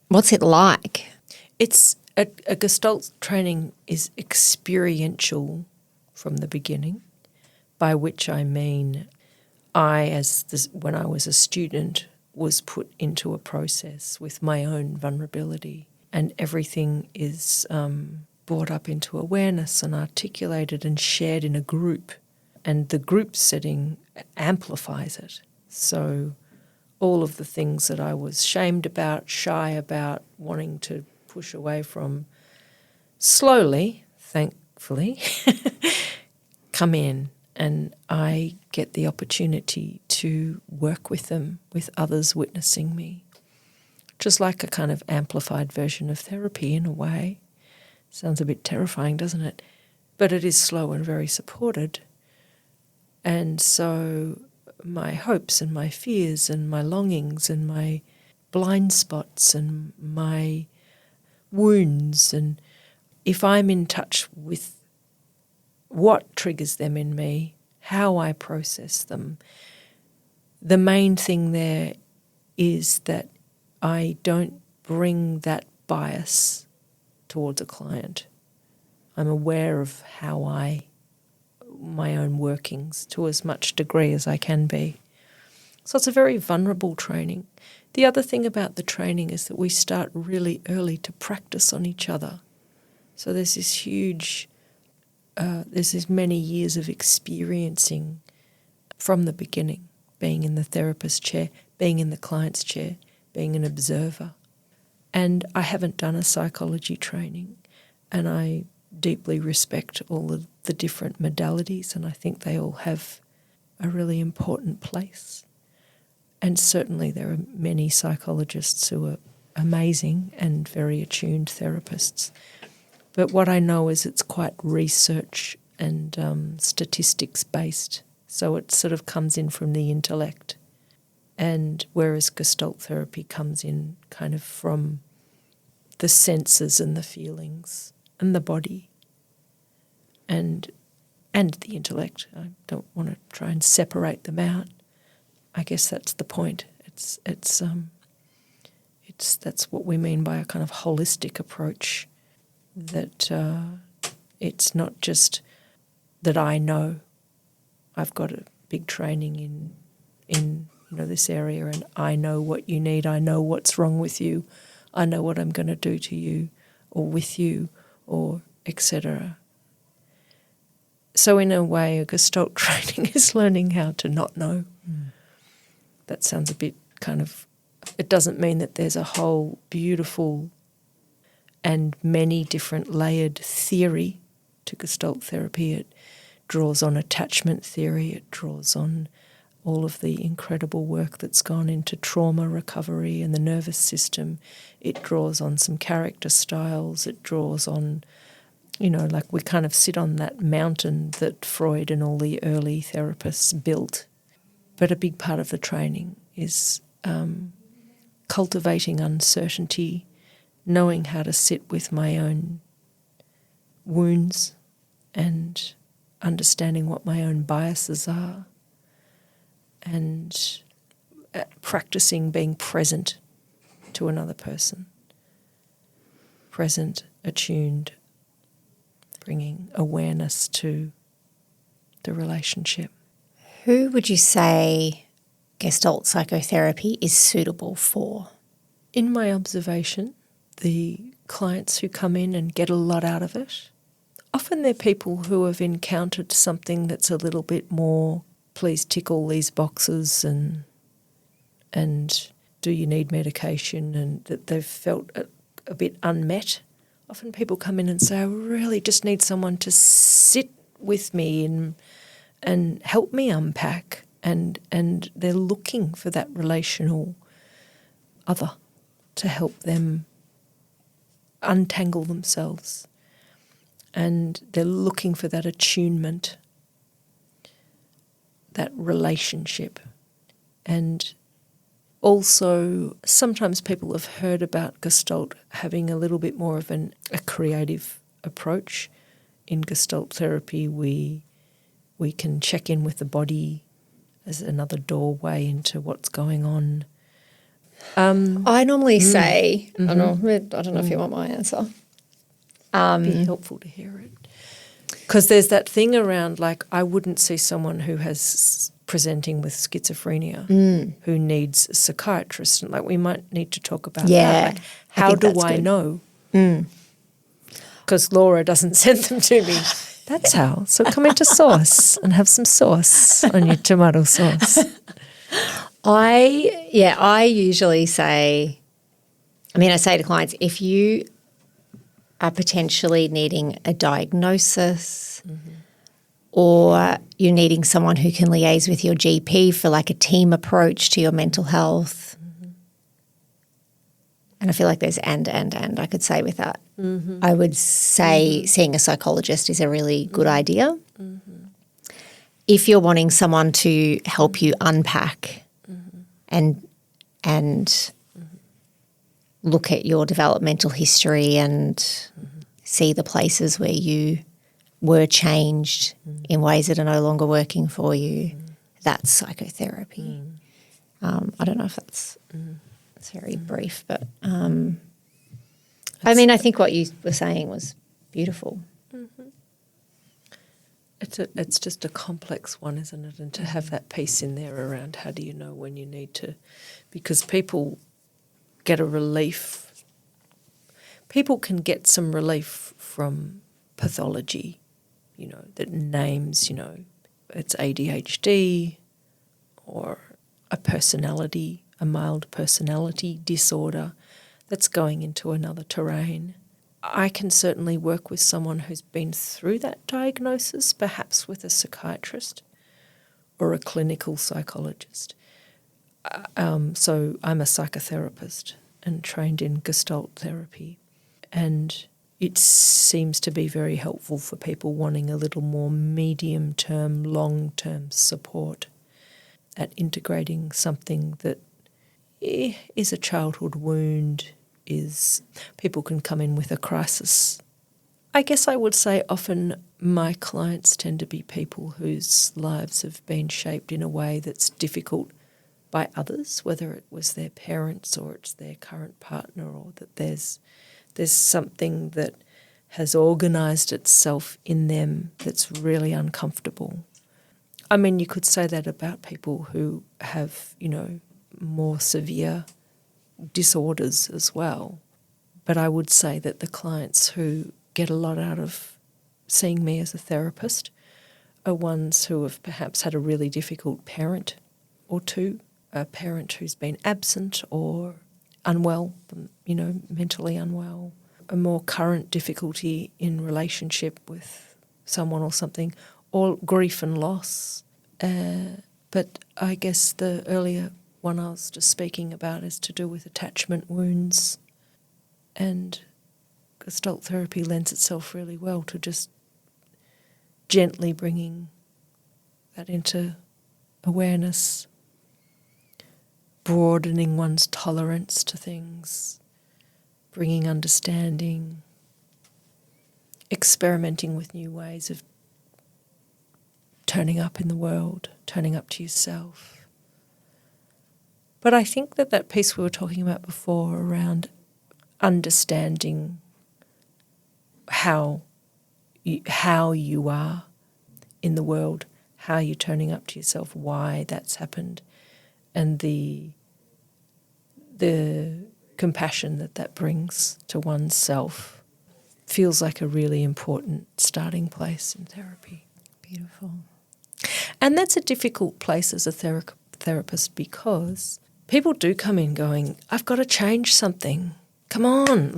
what's it like? It's a Gestalt training is experiential from the beginning, by which I mean when I was a student, was put into a process with my own vulnerability, and everything is brought up into awareness and articulated and shared in a group, and the group setting amplifies it. So all of the things that I was shamed about, shy about, wanting to push away from, slowly, thankfully, come in, and I get the opportunity to work with them, with others witnessing me. Just like a kind of amplified version of therapy in a way. Sounds a bit terrifying, doesn't it? But it is slow and very supported. And so my hopes and my fears and my longings and my blind spots and my wounds, and if I'm in touch with what triggers them in me, how I process them, the main thing there is that I don't bring that bias towards a client. I'm aware of my own workings to as much degree as I can be. So it's a very vulnerable training. The other thing about the training is that we start really early to practice on each other. So there's this many years of experiencing from the beginning, being in the therapist chair, being in the client's chair, being an observer. And I haven't done a psychology training, and I deeply respect all of the different modalities, and I think they all have a really important place. And certainly there are many psychologists who are amazing and very attuned therapists. But what I know is it's quite research and statistics based, so it sort of comes in from the intellect. And whereas Gestalt therapy comes in kind of from the senses and the feelings and the body and the intellect. I don't want to try and separate them out. I guess that's the point. That's what we mean by a kind of holistic approach. That it's not just that I know I've got a big training in this area, and I know what you need. I know what's wrong with you. I know what I'm going to do to you, or with you or etc. So in a way, a Gestalt training is learning how to not know. That sounds a bit kind of, it doesn't mean that there's a whole beautiful and many different layered theory to Gestalt therapy. It draws on attachment theory, it draws on all of the incredible work that's gone into trauma recovery and the nervous system. It draws on some character styles, it draws on, you know, like we kind of sit on that mountain that Freud and all the early therapists built. But a big part of the training is cultivating uncertainty, knowing how to sit with my own wounds and understanding what my own biases are, and practicing being present to another person, present, attuned, bringing awareness to the relationship. Who would you say Gestalt psychotherapy is suitable for? In my observation, the clients who come in and get a lot out of it, often they're people who have encountered something that's a little bit more, please tick all these boxes and do you need medication, and that they've felt a bit unmet. Often people come in and say, I really just need someone to sit with me and help me unpack, and they're looking for that relational other to help them untangle themselves, and they're looking for that attunement, that relationship. And also sometimes people have heard about Gestalt having a little bit more of a creative approach. In Gestalt therapy we can check in with the body as another doorway into what's going on. I normally say, I don't know if you want my answer. It'd be helpful to hear it. Because there's that thing around, like, I wouldn't see someone who has presenting with schizophrenia who needs a psychiatrist. And, like, we might need to talk about that. Like, how do I know? Because Laura doesn't send them to me. That's how. So come into sauce and have some sauce on your tomato sauce. I usually say, I say to clients, if you are potentially needing a diagnosis or you're needing someone who can liaise with your GP for like a team approach to your mental health, and I feel like there's and I could say with that, I would say seeing a psychologist is a really good idea. If you're wanting someone to help you unpack and look at your developmental history and see the places where you were changed in ways that are no longer working for you, that's psychotherapy. I don't know if that's very brief, but I think what you were saying was beautiful. It's just a complex one, isn't it? And to have that piece in there around how do you know when you need to, because people get a relief. People can get some relief from pathology, that names, it's ADHD or a mild personality disorder that's going into another terrain. I can certainly work with someone who's been through that diagnosis, perhaps with a psychiatrist or a clinical psychologist. So I'm a psychotherapist and trained in Gestalt therapy, and it seems to be very helpful for people wanting a little more medium-term, long-term support at integrating something that is a childhood wound. People can come in with a crisis. I guess I would say often my clients tend to be people whose lives have been shaped in a way that's difficult by others, whether it was their parents or it's their current partner, or that there's something that has organised itself in them that's really uncomfortable. You could say that about people who have, more severe disorders as well. But I would say that the clients who get a lot out of seeing me as a therapist are ones who have perhaps had a really difficult parent or two, a parent who's been absent or unwell, mentally unwell, a more current difficulty in relationship with someone or something, or grief and loss. But I guess the earlier one I was just speaking about is to do with attachment wounds, and Gestalt therapy lends itself really well to just gently bringing that into awareness, broadening one's tolerance to things, bringing understanding, experimenting with new ways of turning up in the world, turning up to yourself. But I think that piece we were talking about before around understanding how you are in the world, how you're turning up to yourself, why that's happened, and the compassion that brings to oneself feels like a really important starting place in therapy. Beautiful. And that's a difficult place as a therapist because people do come in going, I've got to change something. Come on,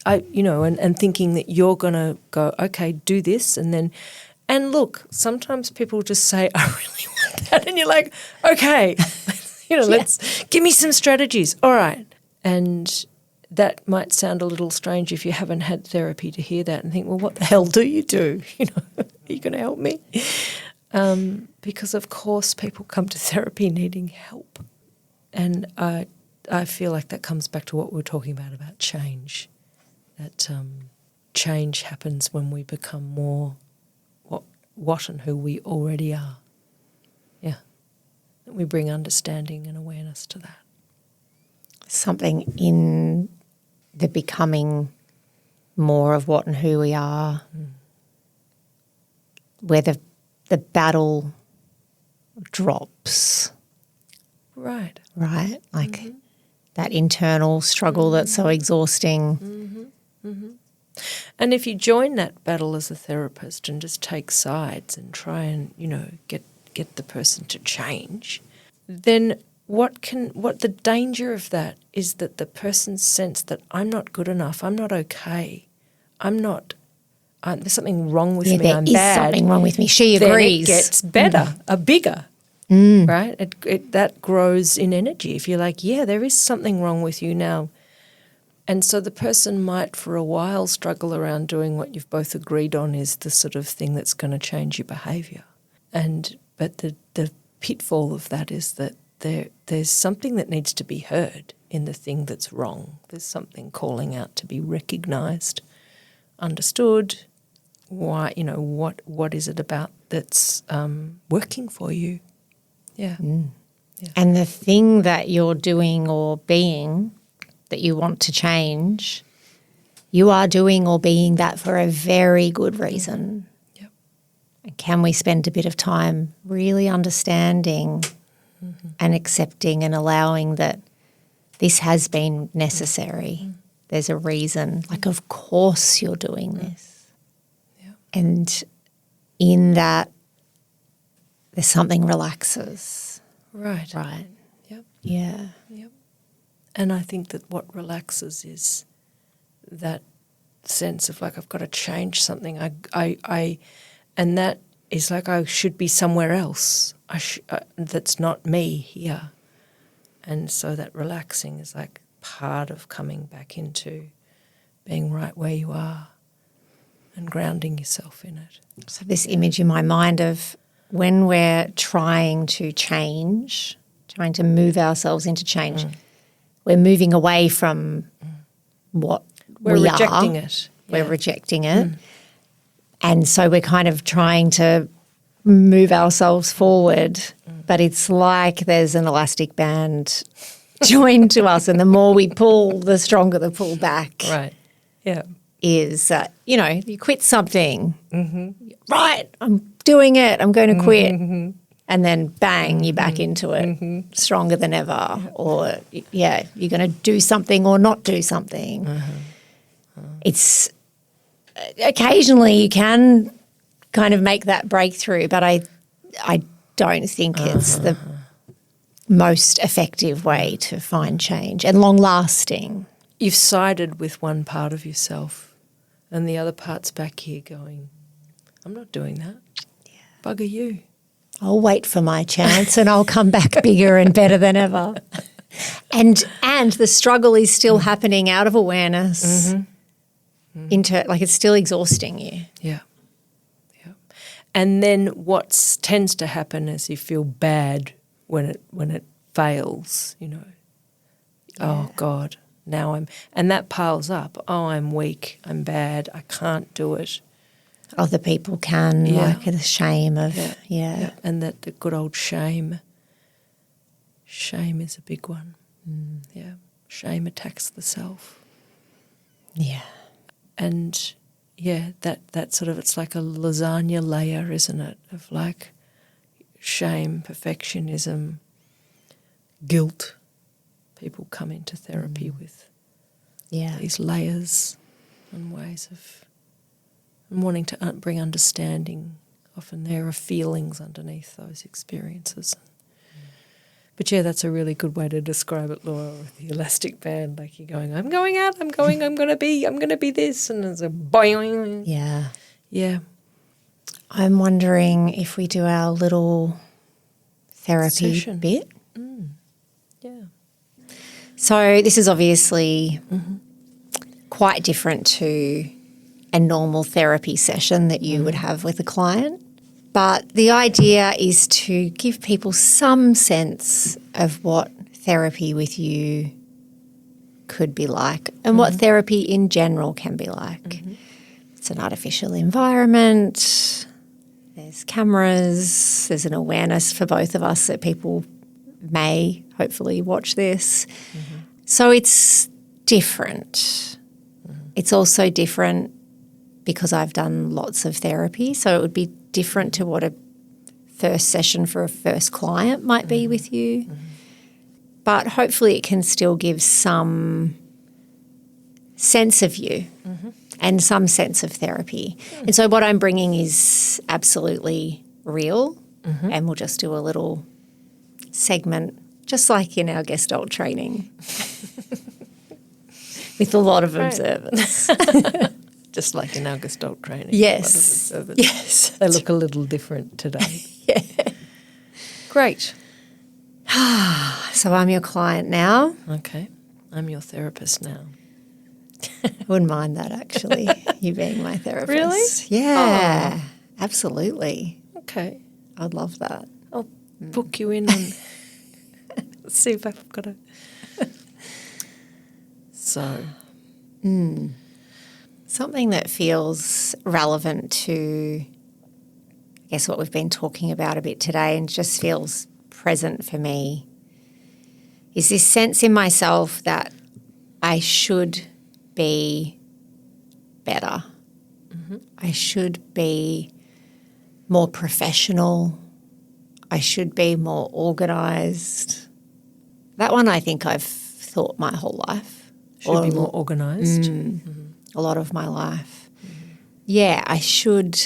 and thinking that you're going to go, okay, do this, and look, sometimes people just say, I really want that, and you're like, okay, let's give me some strategies. All right. And that might sound a little strange if you haven't had therapy to hear that and think, well, what the hell do you do? Are you going to help me? Because, of course, people come to therapy needing help. And I feel like that comes back to what we were talking about change, that change happens when we become more what and who we already are. Yeah. That we bring understanding and awareness to that. Something in the becoming more of what and who we are, where the battle drops. Right. Right? Like that internal struggle that's so exhausting. And if you join that battle as a therapist and just take sides and try and, get the person to change, then what the danger of that is that the person's sense that I'm not good enough, I'm not okay, there's something wrong with me, I'm bad. There is something wrong with me. She agrees. Then it gets better, bigger, right? That grows in energy. If you're like, yeah, there is something wrong with you now. And so the person might for a while struggle around doing what you've both agreed on is the sort of thing that's going to change your behaviour. But the pitfall of that is that there's something that needs to be heard in the thing that's wrong. There's something calling out to be recognised, understood. Why, what is it about that's working for you? Yeah. Yeah. And the thing that you're doing or being that you want to change, you are doing or being that for a very good reason. Yep. And can we spend a bit of time really understanding and accepting and allowing that this has been necessary? There's a reason. Like, of course you're doing this. Yeah. And in that, there's something relaxes. Right. Right. Yep. Yeah. Yep. And I think that what relaxes is that sense of like I've got to change something. And that is like I should be somewhere else. That's not me here. And so that relaxing is like part of coming back into being right where you are and grounding yourself in it. So this image in my mind of when we're trying to change, trying to move ourselves into change, we're moving away from what we're rejecting it. We're rejecting it. And so we're kind of trying to move ourselves forward, but it's like there's an elastic band joined to us, and the more we pull, the stronger the pull back. Right. Yeah. Is, you quit something. Right, I'm doing it, I'm going to quit. And then bang, you're back into it, stronger than ever. Or, you're going to do something or not do something. it's occasionally you can kind of make that breakthrough, but I don't think it's the most effective way to find change and long-lasting. You've sided with one part of yourself and the other part's back here going, I'm not doing that. Yeah. Bugger you. I'll wait for my chance and I'll come back bigger and better than ever. And the struggle is still happening out of awareness into, like, it's still exhausting you. Yeah. Yeah. And then what tends to happen is you feel bad when it fails, you know. Yeah. Oh God, now and that piles up. Oh, I'm weak, I'm bad, I can't do it. Other people can, like the shame of, And that the good old shame. Shame is a big one. Yeah. Shame attacks the self. Yeah. And that sort of, it's like a lasagna layer, isn't it? Of like shame, perfectionism, guilt. People come into therapy with these layers and ways of wanting to bring understanding. Often there are feelings underneath those experiences. But yeah, that's a really good way to describe it, Laura, with the elastic band. Like you're going, I'm going out, I'm going to be this, and there's a boing. Yeah. Yeah. I'm wondering if we do our little therapy Session. bit. Yeah. So this is obviously quite different to a normal therapy session that you would have with a client. But the idea is to give people some sense of what therapy with you could be like and what therapy in general can be like. It's an artificial environment, there's cameras, there's an awareness for both of us that people may hopefully watch this. So it's different. It's also different because I've done lots of therapy, so it would be different to what a first session for a first client might be with you. But hopefully it can still give some sense of you and some sense of therapy. And so what I'm bringing is absolutely real, and we'll just do a little segment, just like in our Gestalt training, with a lot of observers. Just like in our Gestalt training. Yes. Yes. They look a little different today. Yeah. Great. So I'm your client now. Okay. I'm your therapist now. I wouldn't mind that, actually, you being my therapist. Really? Yeah, absolutely. Okay. I'd love that. I'll book you in and see if I've got a... So... Something that feels relevant to, I guess, what we've been talking about a bit today and just feels present for me is this sense in myself that I should be better. I should be more professional. I should be more organised. That one I think I've thought my whole life. Should be more organised. A lot of my life. Yeah, I should.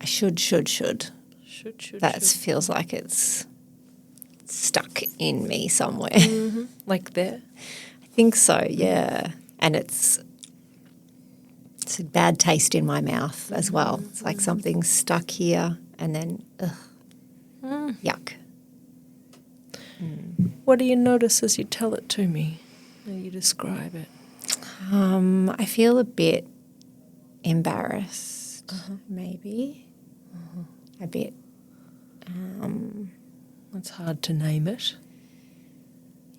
Should. That feels like it's stuck in me somewhere. Like there? I think so, yeah. And it's a bad taste in my mouth as well. It's like something's stuck here and then, yuck. What do you notice as you tell it to me, as you describe it? I feel a bit embarrassed, maybe. A bit. It's hard to name it.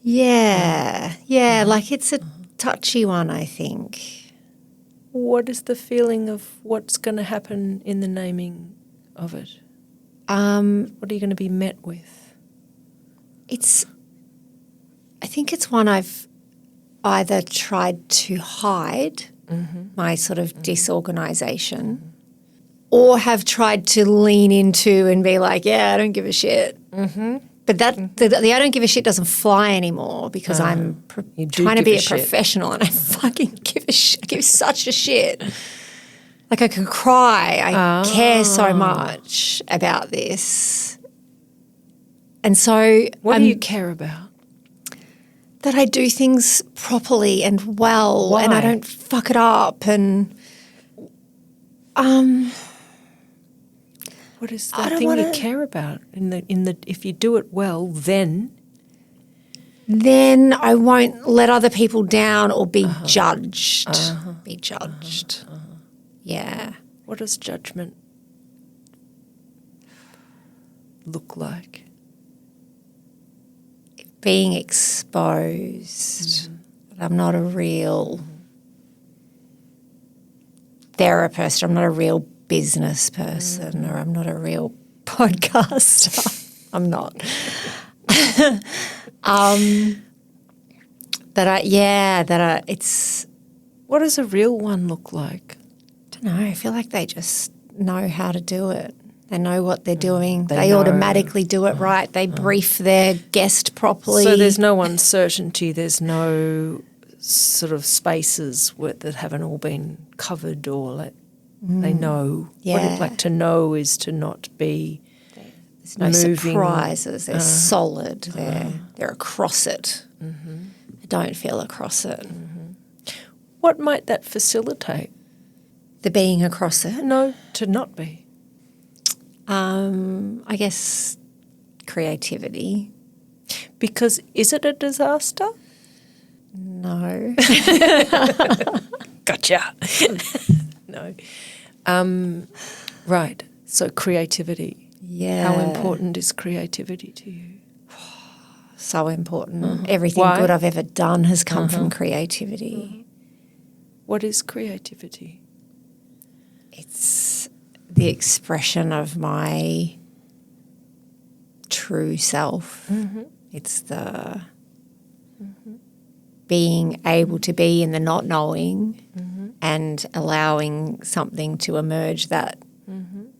Yeah, like it's a touchy one, I think. What is the feeling of what's going to happen in the naming of it? What are you going to be met with? I think it's one I've either tried to hide, my sort of disorganisation, or have tried to lean into and be like, yeah, I don't give a shit. But the I don't give a shit doesn't fly anymore because I'm trying to be a professional and I fucking give give such a shit. Like I can cry. I care so much about this. And so what do you care about? That I do things properly and well. Why? And I don't fuck it up. And what is that thing you care about? If you do it well, then I won't let other people down or be judged. Be judged. Yeah. What does judgment look like? Being exposed. That I'm not a real therapist. I'm not a real business person, or I'm not a real podcaster. I'm not. It's. What does a real one look like? I don't know. I feel like they just know how to do it. They know what they're doing. They They know. automatically do it right. They brief their guest properly. So there's no uncertainty. There's no sort of spaces that haven't all been covered, or they know. Yeah. What to know is to not be. There's no moving. surprises. They're solid. They're across it. I don't feel across it. What might that facilitate? The being across it. No, to not be. I guess creativity. Because is it a disaster? No. Gotcha. No. Right. So creativity. Yeah. How important is creativity to you? So important. Everything Why? good I've ever done has come from creativity. What is creativity? It's the expression of my true self. It's the being able to be in the not knowing and allowing something to emerge that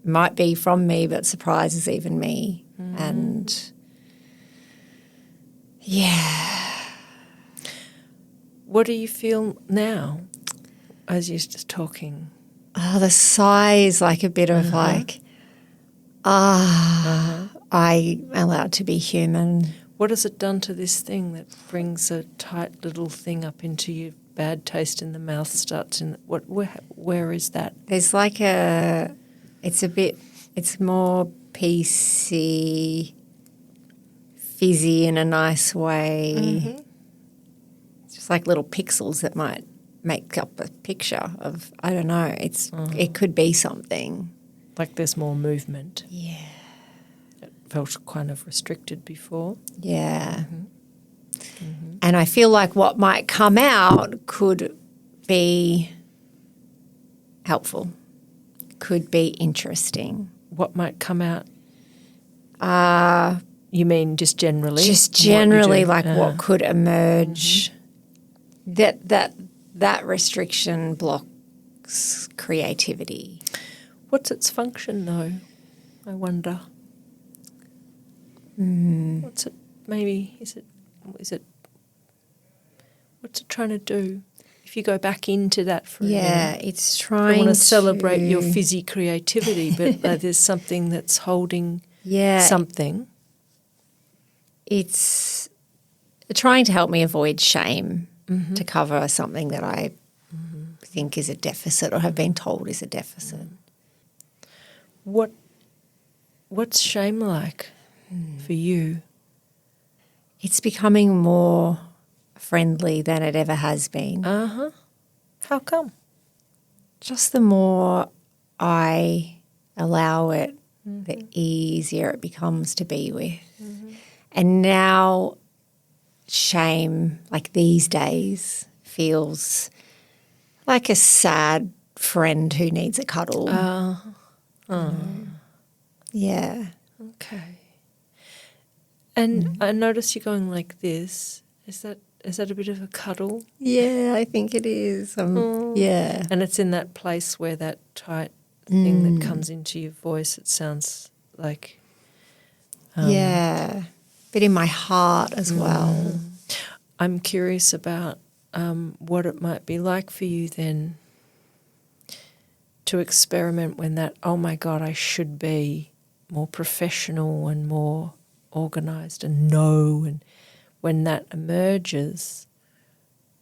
might be from me but surprises even me. And yeah. What do you feel now as you're just talking? Oh, the sigh is like a bit of like, I am allowed to be human. What has it done to this thing that brings a tight little thing up into your bad taste in the mouth starts in where is that? There's like it's more PC, fizzy in a nice way. It's just like little pixels that might make up a picture of, I don't know, it could be something. Like there's more movement. Yeah. It felt kind of restricted before. Yeah. And I feel like what might come out could be helpful, could be interesting. What might come out? You mean just generally? Just generally, like what could emerge. That restriction blocks creativity. What's its function, though? I wonder. What's it? Maybe is it? What's it trying to do? If you go back into that for a minute, it's trying. I want to celebrate your fizzy creativity, but there's something that's holding something. It's trying to help me avoid shame, to cover something that I think is a deficit or have been told is a deficit. What's shame like for you? It's becoming more friendly than it ever has been. How come? Just the more I allow it, the easier it becomes to be with. And now shame, like these days, feels like a sad friend who needs a cuddle. Yeah. Okay. And I notice you're going like this. Is that a bit of a cuddle? Yeah, I think it is. Yeah. And it's in that place where that tight thing that comes into your voice, it sounds like... yeah. But in my heart as well. I'm curious about what it might be like for you then to experiment when that, oh my God, I should be more professional and more organised and know, and when that emerges,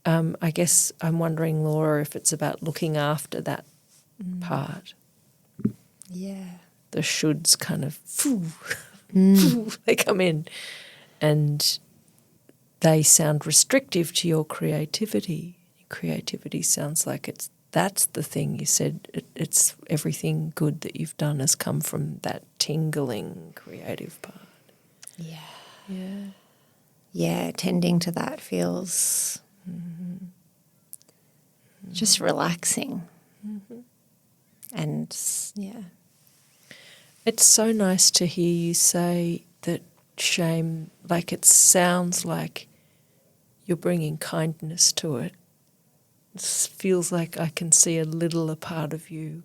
I guess I'm wondering, Laura, if it's about looking after that part. Yeah. The shoulds kind of, they come in and they sound restrictive to your creativity. Creativity sounds like that's the thing you said. It's everything good that you've done has come from that tingling creative part. Yeah. Yeah. Yeah, tending to that feels just relaxing. And, yeah. It's so nice to hear you say that shame, like it sounds like you're bringing kindness to it. It feels like I can see a littler part of you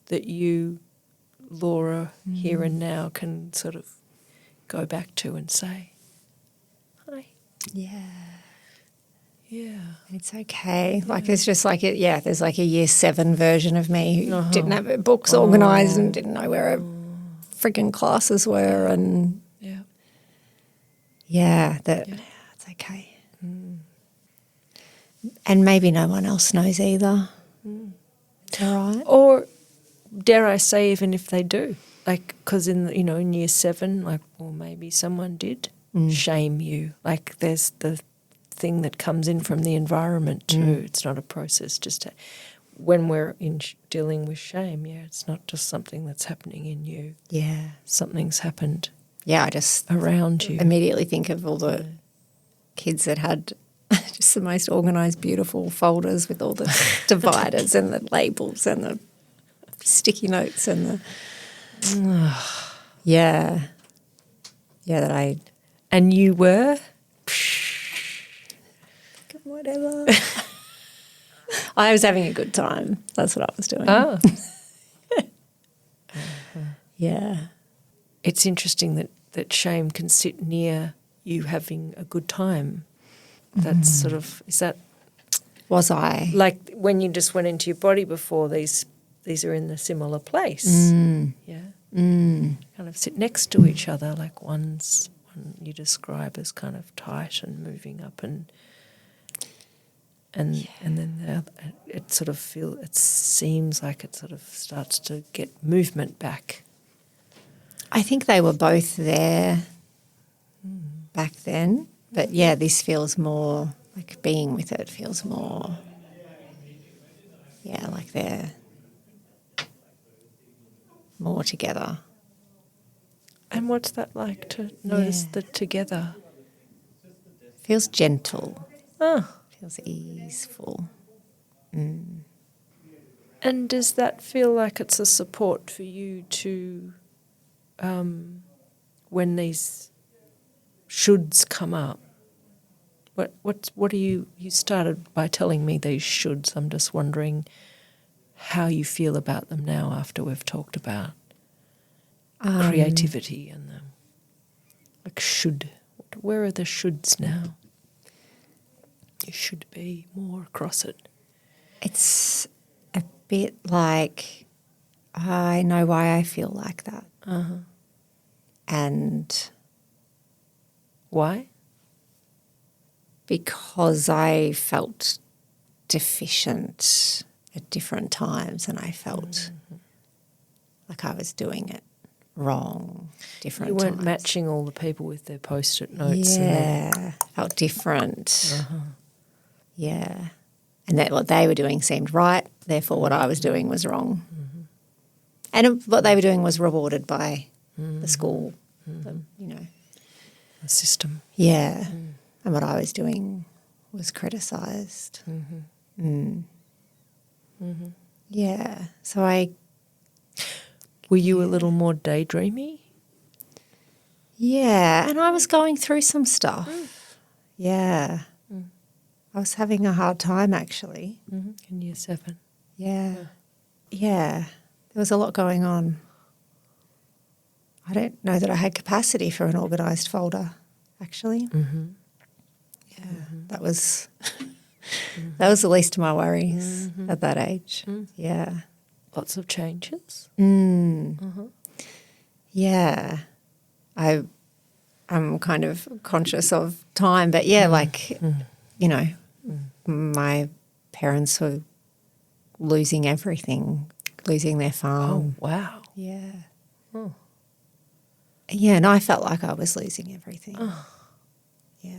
that you, Laura, here and now can sort of go back to and say, hi. Yeah. Yeah. It's okay. Like it's just like it. Yeah, there's like a year 7 version of me who didn't have her books organised and didn't know where her frigging classes were, and it's okay. And maybe no one else knows either. All right. Or dare I say, even if they do, like, because in year 7, like, well, maybe someone did shame you. Like, there's the thing that comes in from the environment too. It's not a process. Just when we're dealing with shame, it's not just something that's happening in you. Yeah. Something's happened. Yeah, I just around you. Immediately think of all the kids that had just the most organised, beautiful folders with all the dividers and the labels and the sticky notes and the that I. And you were whatever. I was having a good time. That's what I was doing. Oh. Yeah. It's interesting that shame can sit near you having a good time. That's sort of, is that... Was I? Like when you just went into your body before, these are in a similar place. Yeah. Kind of sit next to each other, like one you describe as kind of tight and moving up and then the other, it seems like it sort of starts to get movement back. I think they were both there back then, but this feels more like being with it feels more, like they're more together. And what's that like to notice the together? Feels gentle. Oh. Feels easeful. And does that feel like it's a support for you to, when these shoulds come up? What are you started by telling me these shoulds. I'm just wondering how you feel about them now after we've talked about creativity and them. Like should. Where are the shoulds now? You should be more across it. It's a bit like I know why I feel like that. And why? Because I felt deficient at different times and I felt like I was doing it wrong different times. You weren't matching all the people with their post-it notes. Yeah, felt different. Yeah. And that what they were doing seemed right, therefore what I was doing was wrong. And what they were doing was rewarded by the school, the system. Yeah. And what I was doing was criticised. Yeah. So Were you a little more daydreamy? Yeah, and I was going through some stuff. Yeah. I was having a hard time actually. In year 7. Yeah. Yeah. There was a lot going on. I don't know that I had capacity for an organised folder, actually. Yeah, that was That was the least of my worries at that age. Yeah. Lots of changes. Yeah. I'm kind of conscious of time, but yeah, you know, my parents were losing everything, losing their farm. Oh, wow. Yeah. Oh. Yeah, and I felt like I was losing everything. Oh. Yeah.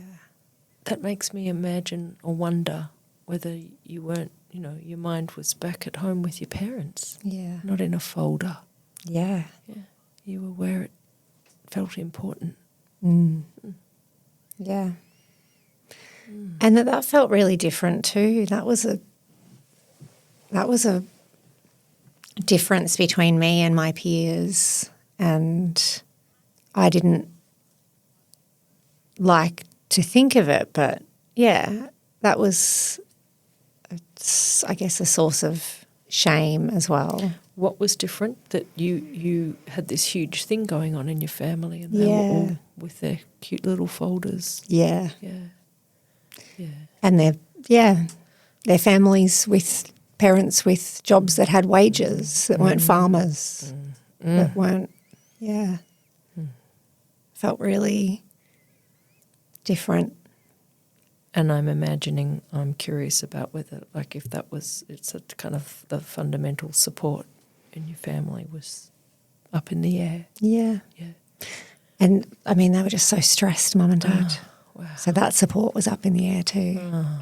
That makes me imagine or wonder whether you weren't, your mind was back at home with your parents. Yeah. Not in a folder. Yeah. Yeah. You were where it felt important. Yeah. And that felt really different too. That was a difference between me and my peers, and I didn't like to think of it, but yeah, that was, I guess, a source of shame as well. What was different? That you had this huge thing going on in your family, and they were all with their cute little folders. Yeah. Yeah. Yeah. And their families with parents with jobs that had wages, that weren't farmers, that weren't, felt really different. And I'm curious about whether, if it's a kind of the fundamental support in your family was up in the air. Yeah. Yeah. And, I mean, they were just so stressed, Mum and Dad. Oh, wow. So that support was up in the air too. Oh.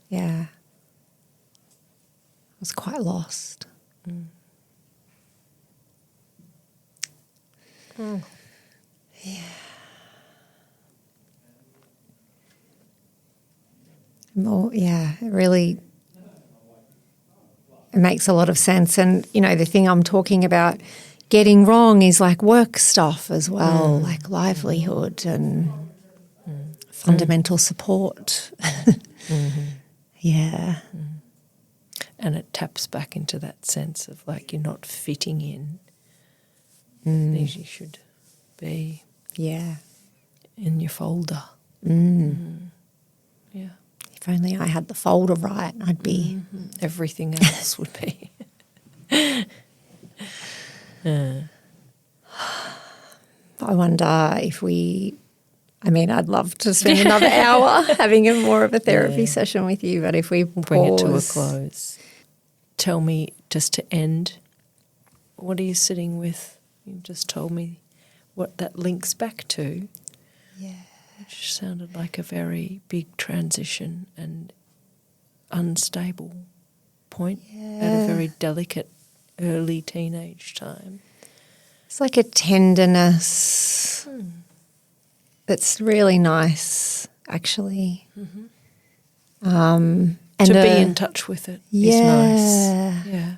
Yeah. I was quite lost. Oh. Yeah. More, it really it makes a lot of sense. And, the thing I'm talking about getting wrong is like work stuff as well, like livelihood and fundamental support. Yeah. And it taps back into that sense of you're not fitting in. These you should be Yeah. in your folder. Yeah. If only I had the folder right, I'd be. Everything else would be. I wonder if I'd love to spend another hour having more of a therapy session with you, but if we bring it to a close. Tell me, just to end, what are you sitting with? You just told me what that links back to. Yeah. Which sounded like a very big transition and unstable point at a very delicate early teenage time. It's like a tenderness that's really nice, actually. And to be in touch with it is nice. Yeah.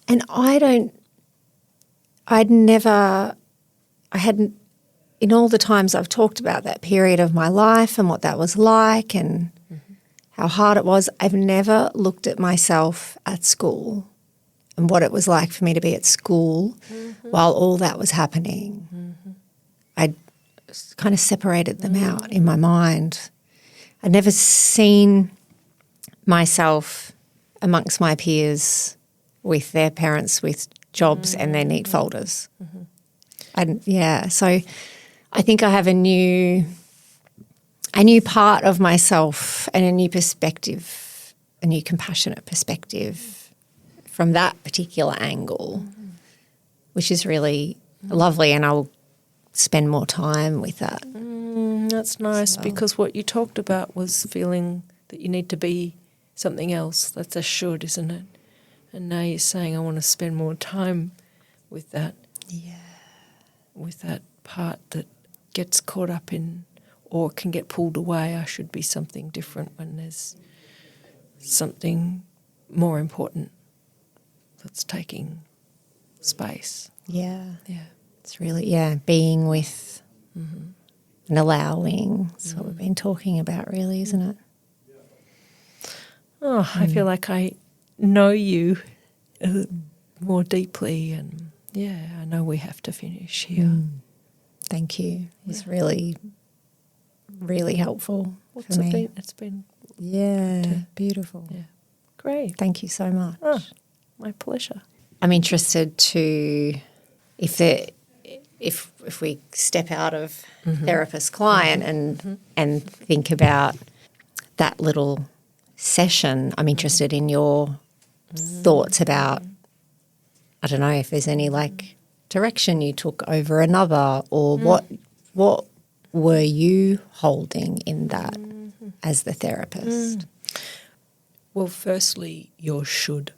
And I hadn't, in all the times I've talked about that period of my life and what that was like and how hard it was, I've never looked at myself at school and what it was like for me to be at school while all that was happening. I kind of separated them out in my mind. I'd never seen myself amongst my peers with their parents with jobs and their neat folders. So I think I have a new part of myself and a new perspective, a new compassionate perspective from that particular angle, which is really lovely, and I'll spend more time with that. That's nice, because what you talked about was feeling that you need to be something else. That's a should, isn't it? And now you're saying I want to spend more time with that. Yeah. With that part that gets caught up in or can get pulled away. I should be something different when there's something more important that's taking space. Yeah. Yeah. It's really, being with and allowing. That's what we've been talking about, really, isn't it? Oh, I feel like I know you more deeply, and I know we have to finish here. Thank you. It was really, really helpful What's for it me. been? It's been Yeah, beautiful. Yeah. Great. Thank you so much. Oh, my pleasure. I'm interested to, if we step out of therapist client and think about that little session, I'm interested in your thoughts about, I don't know if there's any like direction you took over another, or what were you holding in that as the therapist? Well, firstly, your should.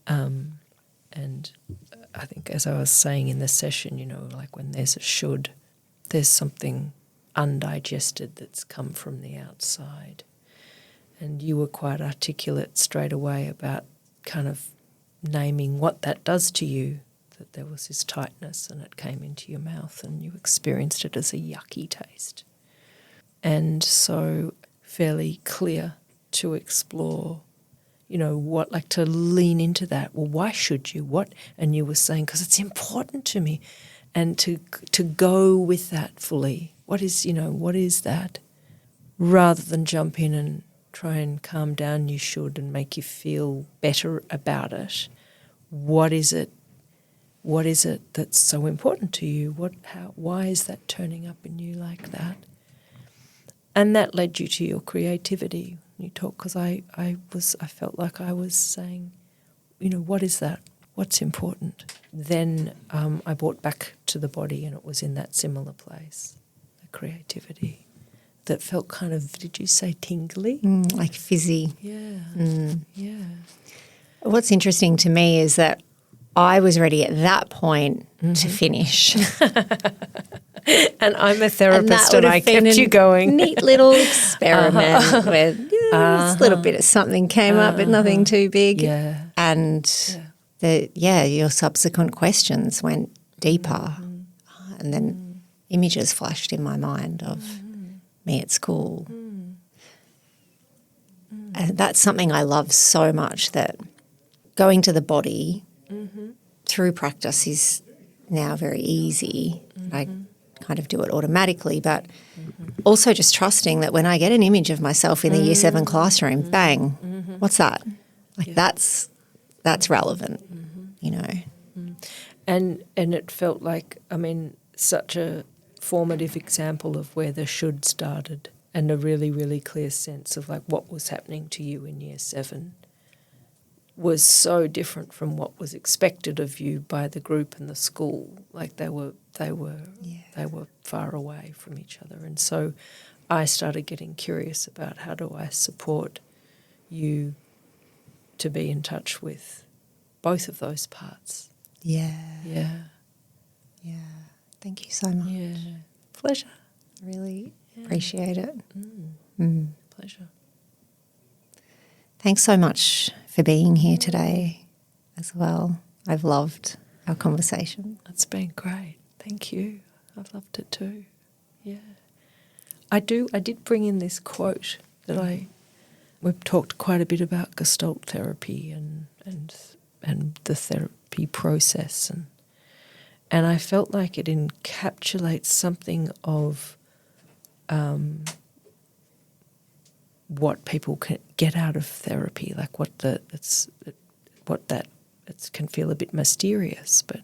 And I think, as I was saying in the session, like when there's a should, there's something undigested that's come from the outside. And you were quite articulate straight away about kind of naming what that does to you, that there was this tightness and it came into your mouth and you experienced it as a yucky taste. And so fairly clear to explore, what, like to lean into that. Well, why should you? What? And you were saying, because it's important to me, and to go with that fully. What is that? Rather than jump in and try and calm down you should and make you feel better about it. What is it? What is it that's so important to you? Why is that turning up in you like that? And that led you to your creativity. You talk, because I felt like I was saying, what is that? What's important? Then I brought back to the body, and it was in that similar place, the creativity that felt kind of, did you say tingly? Like fizzy. Yeah, yeah. What's interesting to me is that I was ready at that point to finish. And I'm a therapist and I kept you going. Neat little experiment where a little bit of something came up, but nothing too big. Yeah. And your subsequent questions went deeper. And then images flashed in my mind of me at school. And that's something I love so much, that going to the body through practice is now very easy. I kind of do it automatically, but also just trusting that when I get an image of myself in the Year 7 classroom, bang, what's that? Like that's relevant, And it felt like, such a formative example of where the should started, and a really, really clear sense of like what was happening to you in Year 7 was so different from what was expected of you by the group and the school. Like they were far away from each other. And so I started getting curious about, how do I support you to be in touch with both of those parts? Yeah. Yeah. Yeah. Thank you so much. Yeah. Pleasure. I really appreciate it. Pleasure. Thanks so much for being here today as well. I've loved our conversation. It's been great. Thank you. I've loved it too. Yeah. I did bring in this quote that we've talked quite a bit about Gestalt therapy and the therapy process, and I felt like it encapsulates something of what people can get out of therapy, like it can feel a bit mysterious, but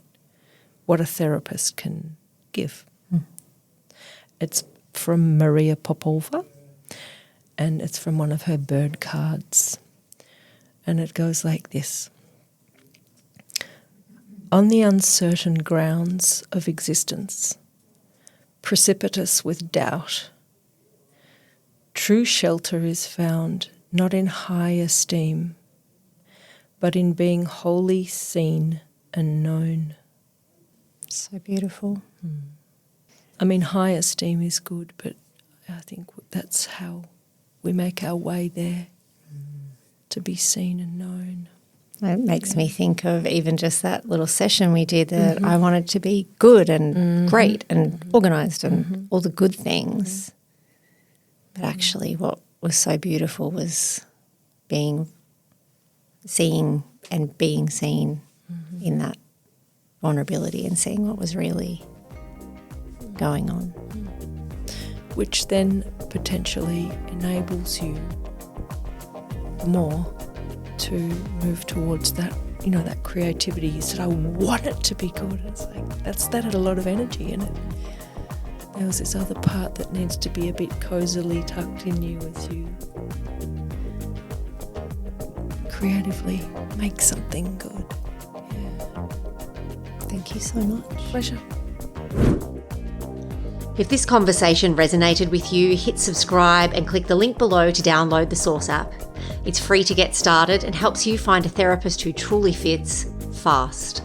what a therapist can give. It's from Maria Popova, and it's from one of her bird cards, and it goes like this. On the uncertain grounds of existence, precipitous with doubt, true shelter is found not in high esteem, but in being wholly seen and known. So beautiful. High esteem is good, but I think that's how we make our way there, to be seen and known. It makes me think of even just that little session we did, that I wanted to be good and great and organised and all the good things. But actually what was so beautiful was seeing and being seen in that vulnerability and seeing what was really going on. Which then potentially enables you more to move towards that, you know, that creativity. You said, I want it to be good. And it's like, that had a lot of energy in it. There was this other part that needs to be a bit cosily tucked in you as you creatively make something good. Yeah. Thank you so much. Pleasure. If this conversation resonated with you, hit subscribe and click the link below to download the Source app. It's free to get started and helps you find a therapist who truly fits fast.